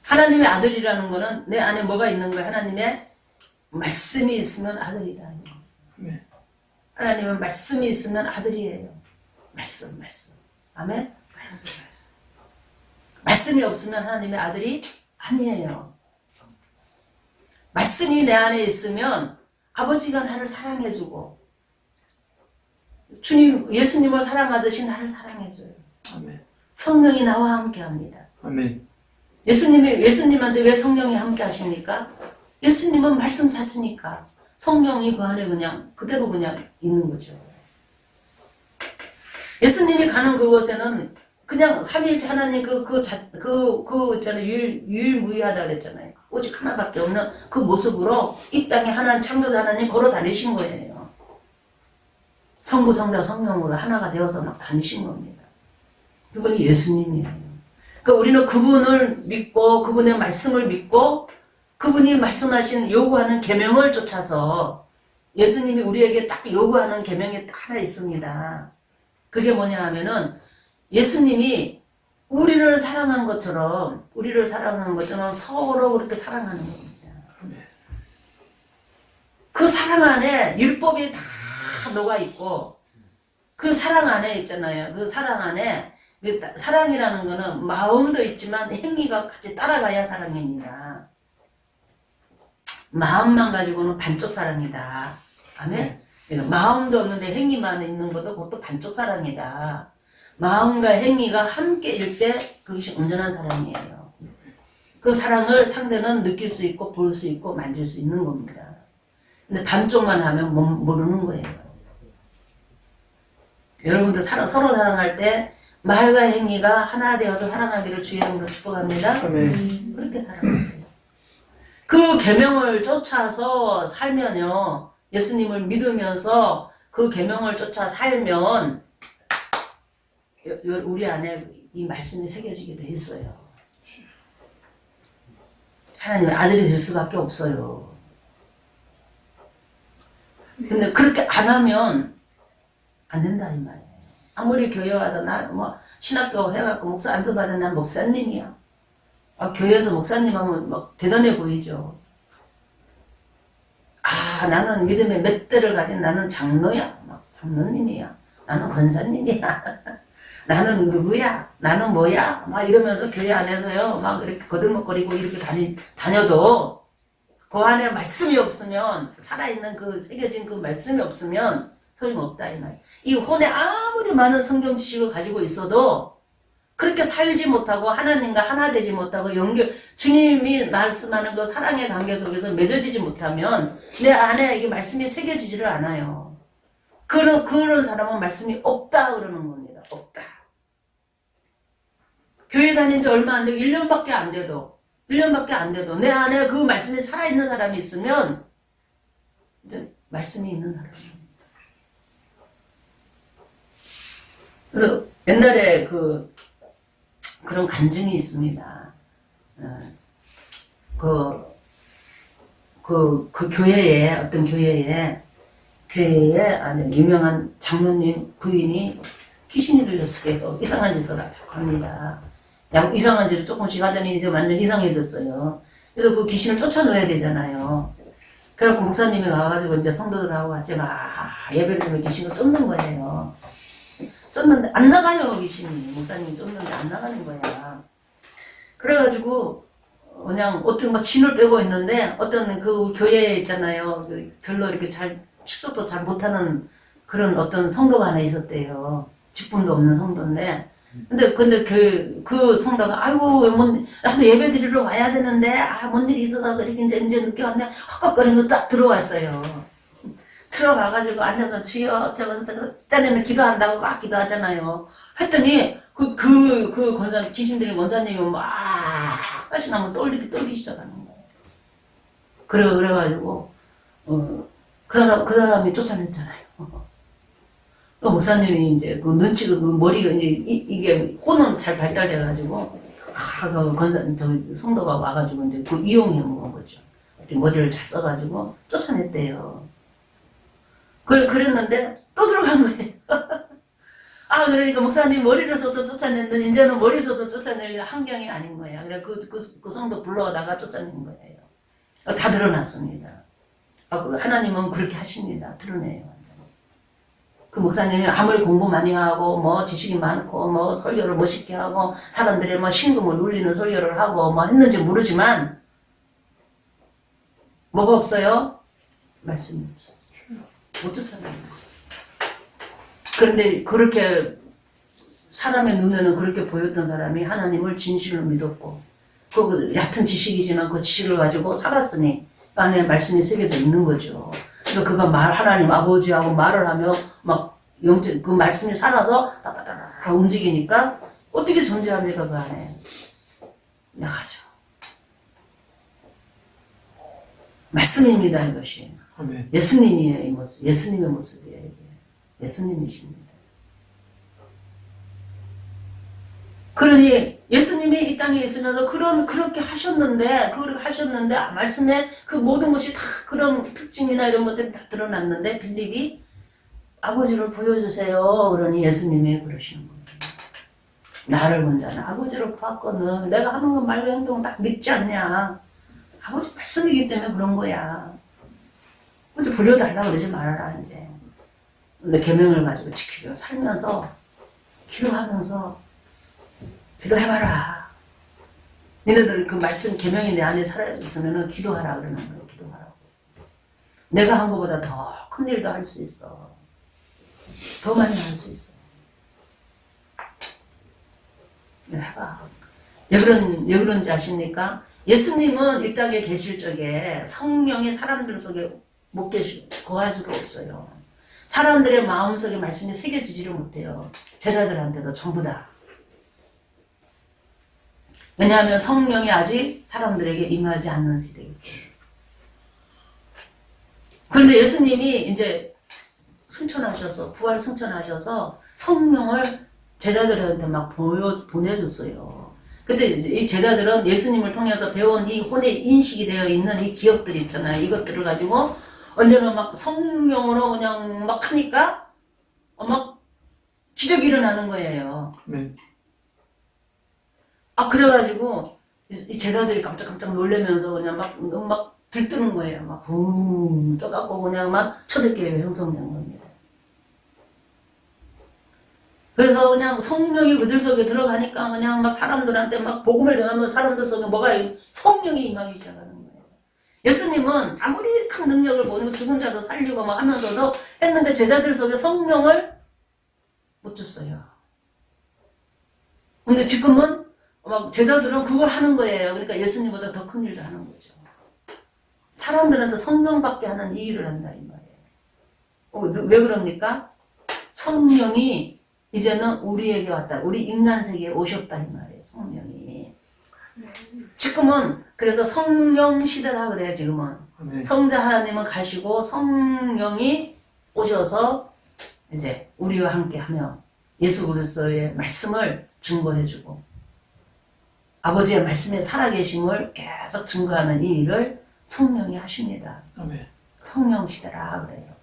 하나님의 아들이라는 거는 내 안에 뭐가 있는 거야? 하나님의 말씀이 있으면 아들이다. 네. 하나님의 말씀이 있으면 아들이에요. 말씀. 아멘? 말씀. 말씀이 없으면 하나님의 아들이 아니에요. 말씀이 내 안에 있으면 아버지가 나를 사랑해주고 예수님을 사랑하듯이 나를 사랑해줘요. 아멘. 성령이 나와 함께합니다. 아멘. 예수님한테 왜 성령이 함께 하십니까? 예수님은 말씀 자체니까 성령이 그 안에 그대로 있는 거죠. 예수님이 가는 그곳에는 그냥 삼위일체 하나님 있잖아요. 유일무이하다 그랬잖아요. 오직 하나밖에 없는 그 모습으로 이 땅에 하나님 창조자 하나님 걸어 다니신 거예요. 성부, 성자, 성령으로 하나가 되어서 막 다니신 겁니다. 그분이 예수님이에요. 그러니까 우리는 그분을 믿고 그분의 말씀을 믿고 그분이 말씀하신 요구하는 계명을 쫓아서 예수님이 우리에게 딱 요구하는 계명이 딱 하나 있습니다. 그게 뭐냐 하면은 예수님이 우리를 사랑한 것처럼 서로 그렇게 사랑하는 겁니다. 그 사랑 안에 율법이 다 녹아 있고 그 사랑 안에 있잖아요. 그 사랑 안에 사랑이라는 거는 마음도 있지만 행위가 같이 따라가야 사랑입니다. 마음만 가지고는 반쪽 사랑이다. 아멘? 마음도 없는데 행위만 있는 것도 그것도 반쪽 사랑이다. 마음과 행위가 함께일 때 그것이 온전한 사랑이에요. 그 사랑을 상대는 느낄 수 있고 볼 수 있고 만질 수 있는 겁니다. 근데 반쪽만 하면 모르는 거예요. 여러분도 서로 사랑할 때 말과 행위가 하나 되어서 사랑하기를 주의 이름으로 축복합니다. 아멘. 그렇게 살아가세요. 그 계명을 쫓아서 살면요. 예수님을 믿으면서 그 계명을 쫓아 살면 우리 안에 이 말씀이 새겨지게 돼 있어요. 하나님의 아들이 될 수밖에 없어요. 근데 그렇게 안 하면 안 된다 이 말이에요. 아무리 교회 와서 나 신학교 해갖고 목사 안 들어가는 난 목사님이야. 교회에서 목사님 하면 막 대단해 보이죠. 나는 믿음의 몇 대를 가진 나는 장로야. 장로님이야. 나는 권사님이야. 나는 누구야? 나는 뭐야? 막 이러면서 교회 안에서요. 막 이렇게 거들먹거리고 이렇게 다녀도 그 안에 말씀이 없으면 살아있는 그 새겨진 그 말씀이 없으면 소용없다 이 말. 이 혼에 아무리 많은 성경 지식을 가지고 있어도 그렇게 살지 못하고 하나님과 하나 되지 못하고 주님이 말씀하는 그 사랑의 관계 속에서 맺어지지 못하면 내 안에 이게 말씀이 새겨지지를 않아요. 그런 사람은 말씀이 없다 그러는 겁니다. 없다. 교회 다닌 지 얼마 안 되고 1년밖에 안 돼도 내 안에 그 말씀이 살아있는 사람이 있으면 이제 말씀이 있는 사람입니다. 그래서 옛날에 그런 간증이 있습니다. 그 교회에, 어떤 교회에 아주 유명한 장로님 부인이 귀신이 들렸어요. 이상한 짓을 합니다. 이상한 짓을 조금씩 하더니 이제 완전 이상해졌어요. 그래서 그 귀신을 쫓아내야 되잖아요. 그래갖고 목사님이 가가지고 이제 성도들하고 같이 막 예배를 드리면 귀신을 쫓는 거예요. 쫓는데 안 나가요, 귀신이. 목사님이 쫓는데 안 나가는 거야. 그래가지고 그냥 어떤 막 진을 빼고 있는데 어떤 그 교회 있잖아요. 그 별로 이렇게 잘 축소도 잘 못하는 그런 어떤 성도가 하나 있었대요. 직분도 없는 성도인데. 근데 그 성도가 아이고 나도 예배 드리러 와야 되는데 뭔 일이 있어서 그렇게 이제 늦게 왔네. 헉헉거리면서 딱 들어왔어요. 들어가가지고 앉아서 주여 저거 딴에는 기도한다고 막 기도하잖아요. 했더니 그 권사 귀신 들린 권사님이 막 다시 나면 떨리기 시작하는 거예요. 그래가지고 그 사람이 쫓아냈잖아요. 목사님이 이제 그 눈치가 그 머리가 이제 이게 혼은 잘 발달돼가지고 저 성도가 와가지고 이제 그 이용해 먹은 거죠. 머리를 잘 써가지고 쫓아냈대요. 그랬는데 또 들어간 거예요. 그러니까 목사님 머리를 써서 쫓아냈는데 이제는 머리 써서 쫓아낼 환경이 아닌 거야. 그래 그 성도 불러다가 쫓아낸 거예요. 다 드러났습니다. 하나님은 그렇게 하십니다. 드러내요. 그 목사님이 아무리 공부 많이 하고 뭐 지식이 많고 뭐 설교를 멋있게 하고 사람들의 뭐 심금을 울리는 설교를 하고 뭐 했는지 모르지만 뭐가 없어요? 말씀이 없어요. 못 쫓아내요. 그런데 그렇게 사람의 눈에는 그렇게 보였던 사람이 하나님을 진실로 믿었고 그 얕은 지식이지만 그 지식을 가지고 살았으니 그 안에 말씀이 새겨져 있는 거죠. 그러니까 그가 하나님 아버지하고 말을 하며 막 그 말씀이 살아서 따다다다 움직이니까 어떻게 존재합니까 그 안에. 나가죠. 말씀입니다 이것이. 아멘. 예수님이에요 이 모습. 예수님의 모습이에요 이게. 예수님이십니다. 그러니 예수님이 이 땅에 있으면서 그렇게 하셨는데 말씀에 그 모든 것이 다 그런 특징이나 이런 것들이 다 드러났는데 빌립이 아버지를 보여주세요. 그러니 예수님이 그러시는 거예요. 나를 본 자는 아버지를 봤거든. 내가 하는 건 말과 행동 다 믿지 않냐. 아버지 말씀이기 때문에 그런 거야. 근데 불려달라고 그러지 말아라 이제. 근데 계명을 가지고 지키려 살면서 기도하면서 기도해봐라. 너희들 그 말씀 계명이 내 안에 살아있으면 기도하라 그러는 거예요. 기도하라고. 내가 한 것보다 더 큰 일도 할 수 있어. 더 많이 할 수 있어. 해봐. 왜 그런지 아십니까? 예수님은 이 땅에 계실 적에 성령이 사람들 속에 못 계시고 거할 수가 없어요. 사람들의 마음속에 말씀이 새겨지지를 못해요. 제자들한테도 전부 다. 왜냐하면 성령이 아직 사람들에게 임하지 않는 시대이죠. 그런데 예수님이 이제 부활 승천하셔서 성령을 제자들한테 막 보내줬어요. 근데 이 제자들은 예수님을 통해서 배운 이 혼에 인식이 되어 있는 이 기억들이 있잖아요. 이것들을 가지고 언제는 막 성령으로 그냥 막 하니까 막 기적이 일어나는 거예요. 네. 그래가지고 이 제자들이 깜짝깜짝 놀라면서 그냥 막 들뜨는 거예요. 막 붕 떠갖고 그냥 막 초대교회가 형성된 겁니다. 그래서 그냥 성령이 그들 속에 들어가니까 그냥 막 사람들한테 막 복음을 전하면 사람들 속에 성령이 임하기 시작하는 거예요. 예수님은 아무리 큰 능력을 보이고 죽은 자도 살리고 막 하면서도 했는데 제자들 속에 성령을 못 줬어요. 근데 지금은 막 제자들은 그걸 하는 거예요. 그러니까 예수님보다 더 큰 일도 하는 거죠. 사람들한테 성령받게 하는 이 일을 한다 이 말이에요. 왜 그럽니까? 성령이 이제는 우리에게 왔다. 우리 인간 세계에 오셨다 이 말이에요. 성령이. 지금은 그래서 성령 시대라 그래요. 지금은. 아멘. 성자 하나님은 가시고 성령이 오셔서 이제 우리와 함께하며 예수 그리스도의 말씀을 증거해주고 아버지의 말씀에 살아계심을 계속 증거하는 이 일을 성령이 하십니다. 아멘. 성령 시대라 그래요.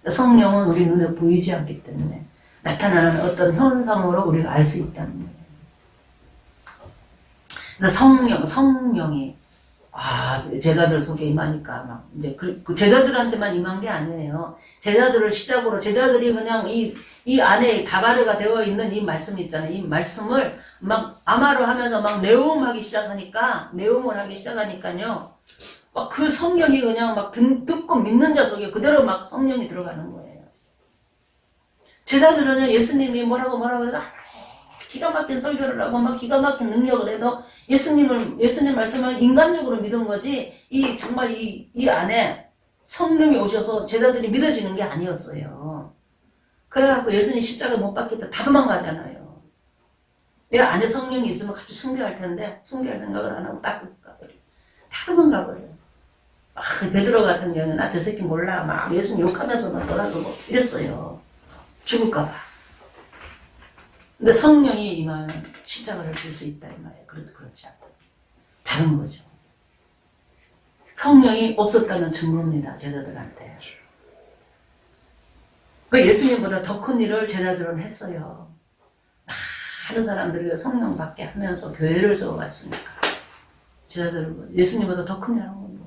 성령은 우리 눈에 보이지 않기 때문에 나타나는 어떤 현상으로 우리가 알 수 있다는 거예요. 그래서 성령이 제자들 속에 임하니까 막 이제 그 제자들한테만 임한 게 아니에요. 제자들을 시작으로 제자들이 그냥 이 안에 다발화가 되어 있는 이 말씀 있잖아요. 이 말씀을 막 암화로 하면서 막 내용을 하기 시작하니까요. 막 그 성령이 그냥 막 듣고 믿는 자 속에 그대로 막 성령이 들어가는 거예요. 제자들은 예수님이 뭐라고 해도 기가 막힌 설교를 하고 막 기가 막힌 능력을 해도 예수님 말씀을 인간적으로 믿은 거지 정말 이 안에 성령이 오셔서 제자들이 믿어지는 게 아니었어요. 그래갖고 예수님 십자가 못 박힐 때 다 도망가잖아요. 내가 안에 성령이 있으면 같이 숭배할 텐데 숭배할 생각을 안 하고 딱 가버려. 다 도망가버려요. 베드로 같은 경우는 나 저 새끼 몰라 막 예수님 욕하면서 막 돌아서 뭐 이랬어요. 죽을까봐. 근데 성령이 임하면 십자가를 질 수 있다 이 말이에요. 그렇지 않다. 다른 거죠. 성령이 없었다는 증거입니다. 제자들한테. 그 예수님보다 더 큰 일을 제자들은 했어요. 많은 사람들이 성령 받게 하면서 교회를 세워갔으니까. 제자들은 예수님보다 더 큰 일을 한 겁니다.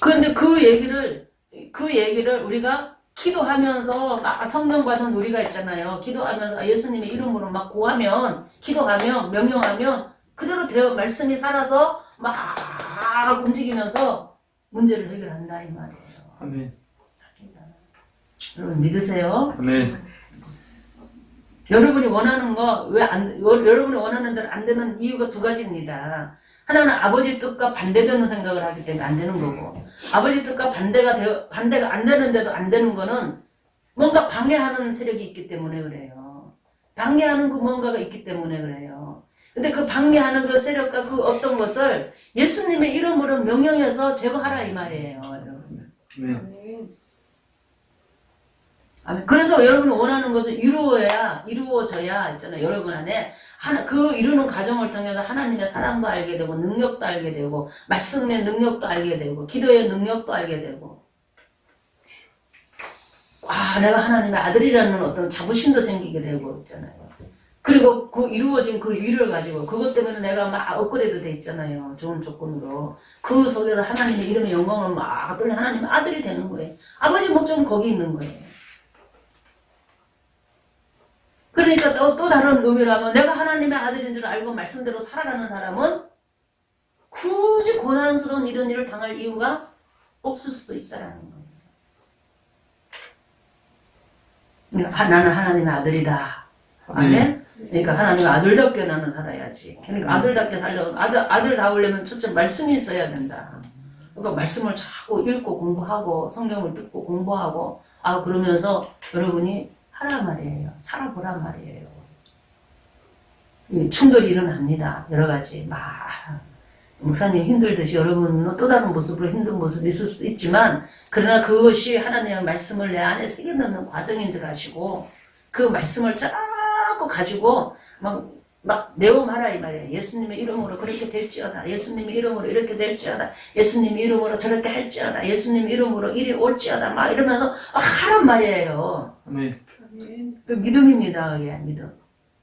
그런데 그 얘기를 우리가 기도하면서 막 성령 받은 우리가 있잖아요. 기도하면서 예수님의 이름으로 막 구하면, 기도하면, 명령하면 그대로 말씀이 살아서 막 움직이면서 문제를 해결한다 이 말이에요. 아멘. 여러분 믿으세요? 아멘. 여러분이 원하는 거 여러분이 원하는 대로 안 되는 이유가 두 가지입니다. 하나는 아버지 뜻과 반대되는 생각을 하기 때문에 안 되는 거고, 아버지 뜻과 반대가 안 되는데도 안 되는 거는 뭔가 방해하는 세력이 있기 때문에 그래요. 방해하는 그 뭔가가 있기 때문에 그래요. 근데 그 방해하는 그 세력과 그 어떤 것을 예수님의 이름으로 명령해서 제거하라 이 말이에요. 여러분. 아멘. 그래서 여러분이 원하는 것을 이루어져야 있잖아요. 여러분 안에 그 이루는 과정을 통해서 하나님의 사랑도 알게 되고 능력도 알게 되고 말씀의 능력도 알게 되고 기도의 능력도 알게 되고 내가 하나님의 아들이라는 어떤 자부심도 생기게 되고 있잖아요. 그리고 그 이루어진 그 일을 가지고 그것 때문에 내가 막 업그레이드 돼 있잖아요. 좋은 조건으로. 그 속에서 하나님의 이름의 영광을 막 돌려 하나님의 아들이 되는 거예요. 아버지 목적은 거기 있는 거예요. 그러니까 또 다른 의미로 하면 내가 하나님의 아들인 줄 알고 말씀대로 살아가는 사람은 굳이 고난스러운 이런 일을 당할 이유가 없을 수도 있다라는 거예요. 그러니까 나는 하나님의 아들이다. 아멘? 그러니까 하나님의 아들답게 나는 살아야지. 그러니까 아들답게 살려면 아들다우려면 첫째 말씀이 있어야 된다. 그러니까 말씀을 자꾸 읽고 공부하고 성경을 듣고 공부하고 그러면서 여러분이 하란 말이에요. 살아보란 말이에요. 충돌이 일어납니다. 여러 가지 목사님 힘들듯이 여러분은 또 다른 모습으로 힘든 모습이 있을 수도 있지만 그러나 그것이 하나님의 말씀을 내 안에 새겨넣는 과정인 줄 아시고 그 말씀을 자꾸 가지고 막 내용하라 이 말이에요. 예수님의 이름으로 그렇게 될지어다. 예수님의 이름으로 이렇게 될지어다. 예수님의 이름으로 저렇게 할지어다. 예수님의 이름으로 이리 올지어다. 막 이러면서 하란 말이에요. 아멘. 그 믿음입니다. 그게 믿음.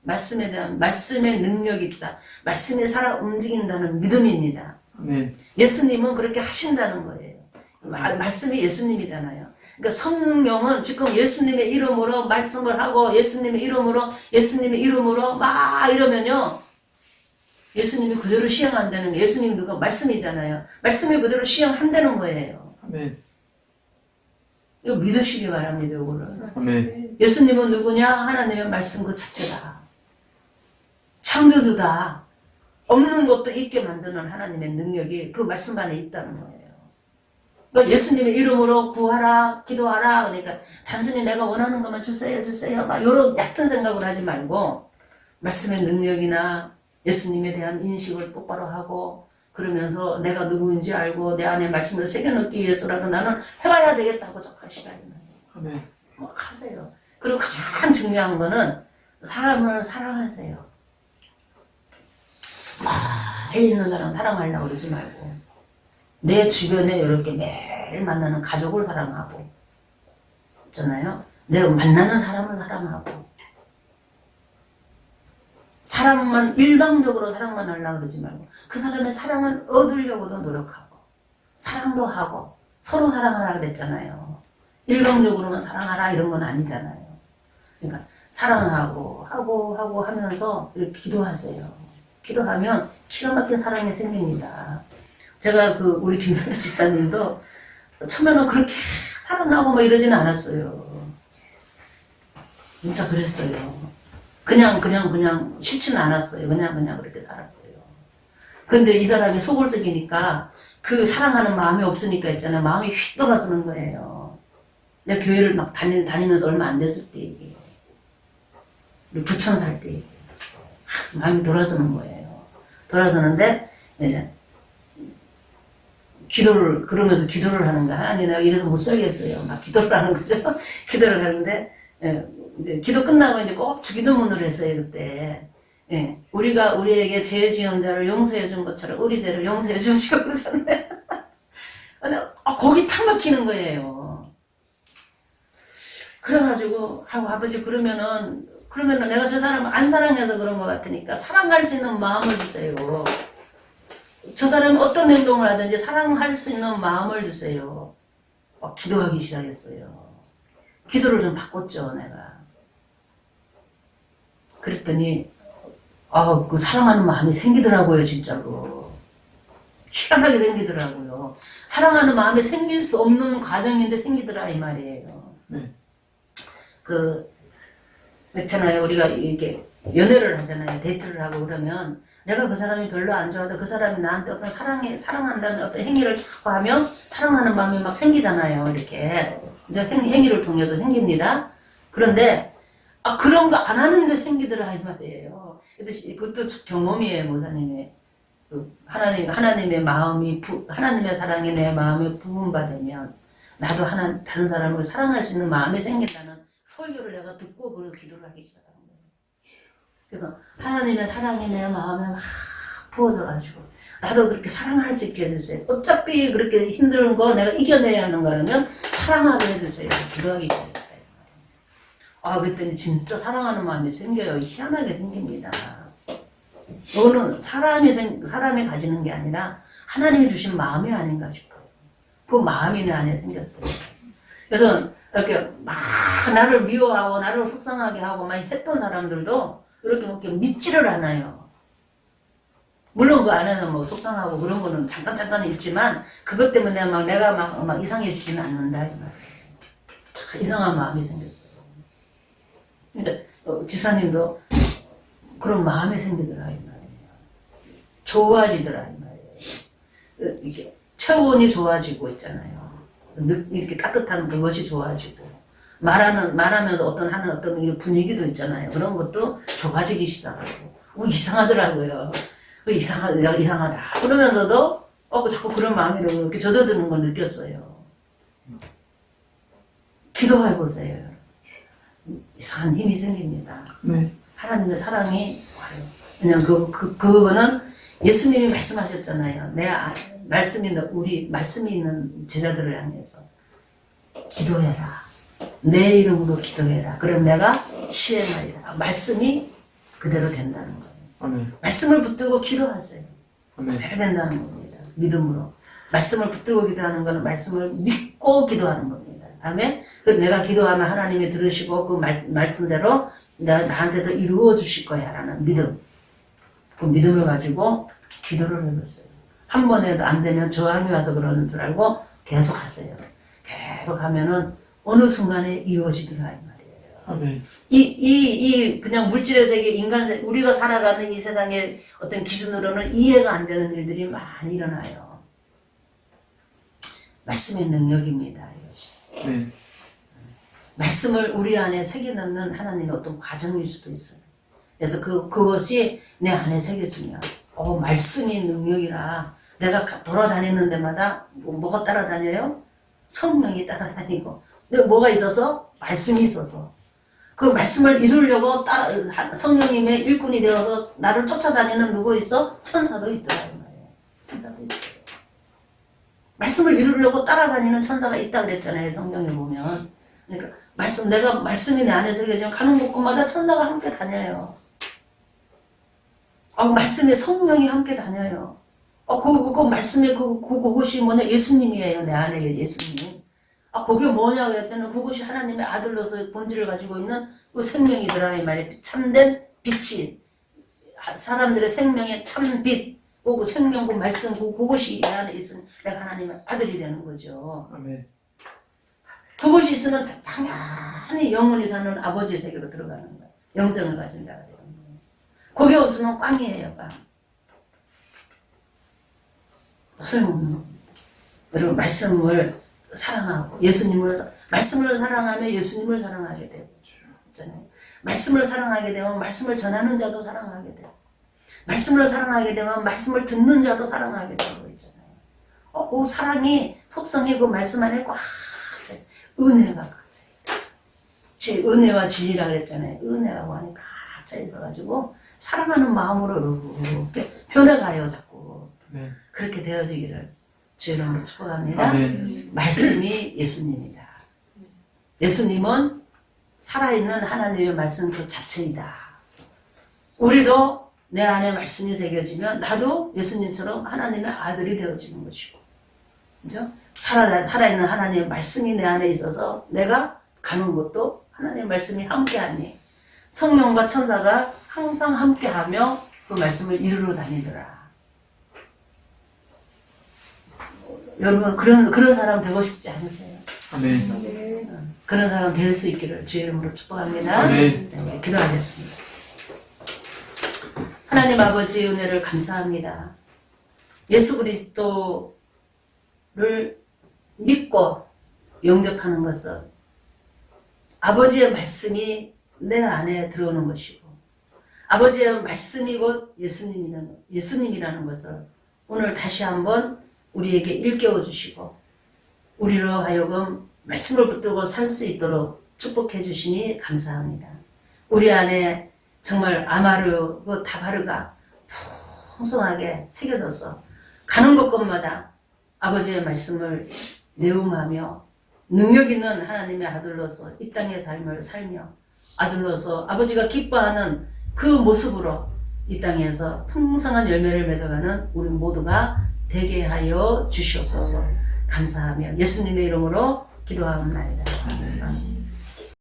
말씀에 대한 말씀의 능력이 있다. 말씀이 살아 움직인다는 믿음입니다. 아멘. 예수님은 그렇게 하신다는 거예요. 말씀이 예수님이잖아요. 그러니까 성령은 지금 예수님의 이름으로 말씀을 하고 예수님의 이름으로 막 이러면요. 예수님이 그대로 시행한다는 게 예수님 누가 말씀이잖아요. 말씀이 그대로 시행한다는 거예요. 아멘. 이거 믿으시기 바랍니다. 이거를. 아멘. 예수님은 누구냐? 하나님의 말씀 그 자체다. 창조주다. 없는 것도 있게 만드는 하나님의 능력이 그 말씀 안에 있다는 거예요. 그러니까 예수님의 이름으로 구하라, 기도하라. 그러니까 단순히 내가 원하는 것만 주세요. 막 이런 얕은 생각을 하지 말고 말씀의 능력이나 예수님에 대한 인식을 똑바로 하고 그러면서 내가 누구인지 알고 내 안에 말씀을 새겨넣기 위해서라도 나는 해봐야 되겠다고 적하시라. 아멘. 하세요. 그리고 가장 중요한 거는 사람을 사랑하세요. 많이 있는 사람 사랑하려고 그러지 말고 내 주변에 이렇게 매일 만나는 가족을 사랑하고 있잖아요. 내가 만나는 사람을 사랑하고 사랑만, 일방적으로 사랑만 하려고 그러지 말고, 그 사람의 사랑을 얻으려고도 노력하고, 사랑도 하고, 서로 사랑하라 그랬잖아요. 일방적으로만 사랑하라 이런 건 아니잖아요. 그러니까, 사랑하고, 하고 하면서 이렇게 기도하세요. 기도하면 기가 막힌 사랑이 생깁니다. 제가 우리 김선태 지사님도 처음에는 그렇게 사랑하고 막 이러지는 않았어요. 진짜 그랬어요. 그냥 싫지는 않았어요. 그냥 그렇게 살았어요. 그런데 이 사람이 속을 썩이니까 그 사랑하는 마음이 없으니까 있잖아요. 마음이 휙 돌아서는 거예요. 내가 교회를 막 다니면서 얼마 안 됐을 때 얘기예요. 부천 살 때 얘기예요. 마음이 돌아서는 거예요. 돌아서는데 이제 그러면서 기도를 하는 거야. 아니 내가 이래서 못 살겠어요. 막 기도를 하는 거죠. 기도를 하는데 이제 기도 끝나고 이제 꼭 주기도문을 했어요 그때. 예, 우리가 우리에게 죄 지은 자를 용서해 준 것처럼 우리 죄를 용서해 주시고 그러잖아요. 거기 탁 막히는 거예요. 그래가지고 하고 아버지 그러면은 내가 저 사람을 안 사랑해서 그런 것 같으니까 사랑할 수 있는 마음을 주세요. 저 사람이 어떤 행동을 하든지 사랑할 수 있는 마음을 주세요. 기도하기 시작했어요. 기도를 좀 바꿨죠, 내가. 그랬더니, 그 사랑하는 마음이 생기더라고요, 진짜로. 희한하게 생기더라고요. 사랑하는 마음이 생길 수 없는 과정인데 생기더라, 이 말이에요. 네. 있잖아요, 우리가 이게 연애를 하잖아요. 데이트를 하고 그러면 내가 그 사람이 별로 안 좋아도 그 사람이 나한테 어떤 사랑한다는 어떤 행위를 자꾸 하면 사랑하는 마음이 막 생기잖아요. 이렇게. 이제 행위를 통해서 생깁니다. 그런데, 그런 거 안 하는데 생기더라, 이 말이에요. 그것도 경험이에요, 목사님의. 하나님의 마음이, 하나님의 사랑이 내 마음에 부음받으면, 나도 다른 사람을 사랑할 수 있는 마음이 생긴다는 설교를 내가 듣고 그 기도를 하기 시작한 거예요. 그래서 하나님의 사랑이 내 마음에 막 부어져가지고 나도 그렇게 사랑할 수 있게 해주세요. 어차피 그렇게 힘든 거 내가 이겨내야 하는 거라면 사랑하게 해주세요. 기도하기 시작했어요. 그랬더니 진짜 사랑하는 마음이 생겨요. 희한하게 생깁니다. 이거는 사람이 가지는 게 아니라 하나님이 주신 마음이 아닌가 싶어요. 그 마음이 내 안에 생겼어요. 그래서 이렇게 막 나를 미워하고 나를 속상하게 하고 막 했던 사람들도 이렇게 믿지를 않아요. 물론 그 안에는 뭐 속상하고 그런 거는 잠깐 있지만 그것 때문에 내가 막 이상해지지는 않는다 이 말이에요. 이상한 마음이 생겼어요. 근데 지사님도 그런 마음이 생기더라 이 말이에요. 좋아지더라 이 말이에요. 이게 체온이 좋아지고 있잖아요. 이렇게 따뜻한 그것이 좋아지고 말하면서 하는 어떤 분위기도 있잖아요. 그런 것도 좋아지기 시작하고 이상하더라고요. 이상하다. 그러면서도 자꾸 그런 마음이 이렇게 젖어드는 걸 느꼈어요. 기도해보세요. 이상한 힘이 생깁니다. 네. 하나님의 사랑이 와요. 그냥 그거는 예수님이 말씀하셨잖아요. 말씀이 있는 제자들을 향해서 기도해라. 내 이름으로 기도해라. 그럼 내가 시행하리라. 말씀이 그대로 된다는 거예요. 아멘. 말씀을 붙들고 기도하세요. 아멘. 그대로 된다는 겁니다. 믿음으로. 말씀을 붙들고 기도하는 것은 말씀을 믿고 기도하는 겁니다. 아멘. 내가 기도하면 하나님이 들으시고 그 말씀대로 나한테도 이루어 주실 거야 라는 믿음. 그 믿음을 가지고 기도를 해봤어요. 한 번에도 안 되면 저항이 와서 그러는 줄 알고 계속 하세요. 계속 하면은 어느 순간에 이루어지더라 이 말이에요. 아멘. 그냥 물질의 세계, 우리가 살아가는 이 세상의 어떤 기준으로는 이해가 안 되는 일들이 많이 일어나요. 말씀의 능력입니다, 이것이. 네. 말씀을 우리 안에 새겨넣는 하나님의 어떤 과정일 수도 있어요. 그래서 그것이 내 안에 새겨지면, 말씀이 능력이라 내가 돌아다니는 데마다 뭐가 따라다녀요? 성령이 따라다니고. 근데 뭐가 있어서? 말씀이 있어서. 그 말씀을 이루려고 성령님의 일꾼이 되어서 나를 쫓아다니는 누구 있어? 천사도 있더라 이 말이에요. 천사도 있어요. 말씀을 이루려고 따라다니는 천사가 있다 그랬잖아요. 성경에 보면. 그러니까 말씀이 내 안에 새겨지면 가는 곳마다 천사가 함께 다녀요. 말씀에 성령이 함께 다녀요. 그 말씀에 그것이 뭐냐? 예수님이에요. 내 안에 예수님. 그게 뭐냐 그랬더니 그것이 하나님의 아들로서 본질을 가지고 있는 그 생명이더라 이 말이. 참된 빛이 사람들의 생명의 참 빛. 그 생명 그 말씀 그것이 내 안에 있으면 내가 하나님의 아들이 되는 거죠. 아멘. 그것이 있으면 당연히 영원히 사는 아버지의 세계로 들어가는 거예요. 영생을 가진 자가 되는 거예요. 그게 없으면 꽝이에요, 꽝. 소용없는 겁니다. 여러분 말씀을 사랑하고 말씀을 사랑하면 예수님을 사랑하게 되고 있잖아요. 말씀을 사랑하게 되면 말씀을 전하는 자도 사랑하게 되고 말씀을 사랑하게 되면 말씀을 듣는 자도 사랑하게 되고 있잖아요. 그 사랑이 속성이 그 말씀 안에 꽉 차 있어요. 은혜가 꽉 차 있다. 은혜와 진리라 그랬잖아요. 은혜라고 하니 꽉 차 있어가지고 사랑하는 마음으로 이렇게 변해가요 자꾸. 아멘. 그렇게 되어지기를 주의 이름으로 축복합니다. 아멘. 말씀이 예수님이다. 예수님은 살아있는 하나님의 말씀 그 자체이다. 우리도 내 안에 말씀이 새겨지면 나도 예수님처럼 하나님의 아들이 되어지는 것이고, 그죠? 살아있는 하나님의 말씀이 내 안에 있어서 내가 가는 곳도 하나님의 말씀이 함께하니 성령과 천사가 항상 함께하며 그 말씀을 이루러 다니더라. 여러분 그런 사람 되고 싶지 않으세요? 아멘. 그런 사람 될 수 있기를 주의 이름으로 축복합니다. 아멘. 네, 기도하겠습니다. 하나님 아버지의 은혜를 감사합니다. 예수 그리스도를 믿고 영접하는 것은 아버지의 말씀이 내 안에 들어오는 것이고 아버지의 말씀이 곧 예수님이라는 것을 오늘 다시 한번 우리에게 일깨워 주시고 우리로 하여금 말씀을 붙들고 살 수 있도록 축복해 주시니 감사합니다. 우리 안에 정말 아마르 그 다바르가 풍성하게 새겨져서 가는 곳곳마다 아버지의 말씀을 내음하며 능력 있는 하나님의 아들로서 이 땅의 삶을 살며 아들로서 아버지가 기뻐하는 그 모습으로 이 땅에서 풍성한 열매를 맺어가는 우리 모두가 되게 하여 주시옵소서. 감사하며 예수님의 이름으로 기도하옵나이다. 아멘.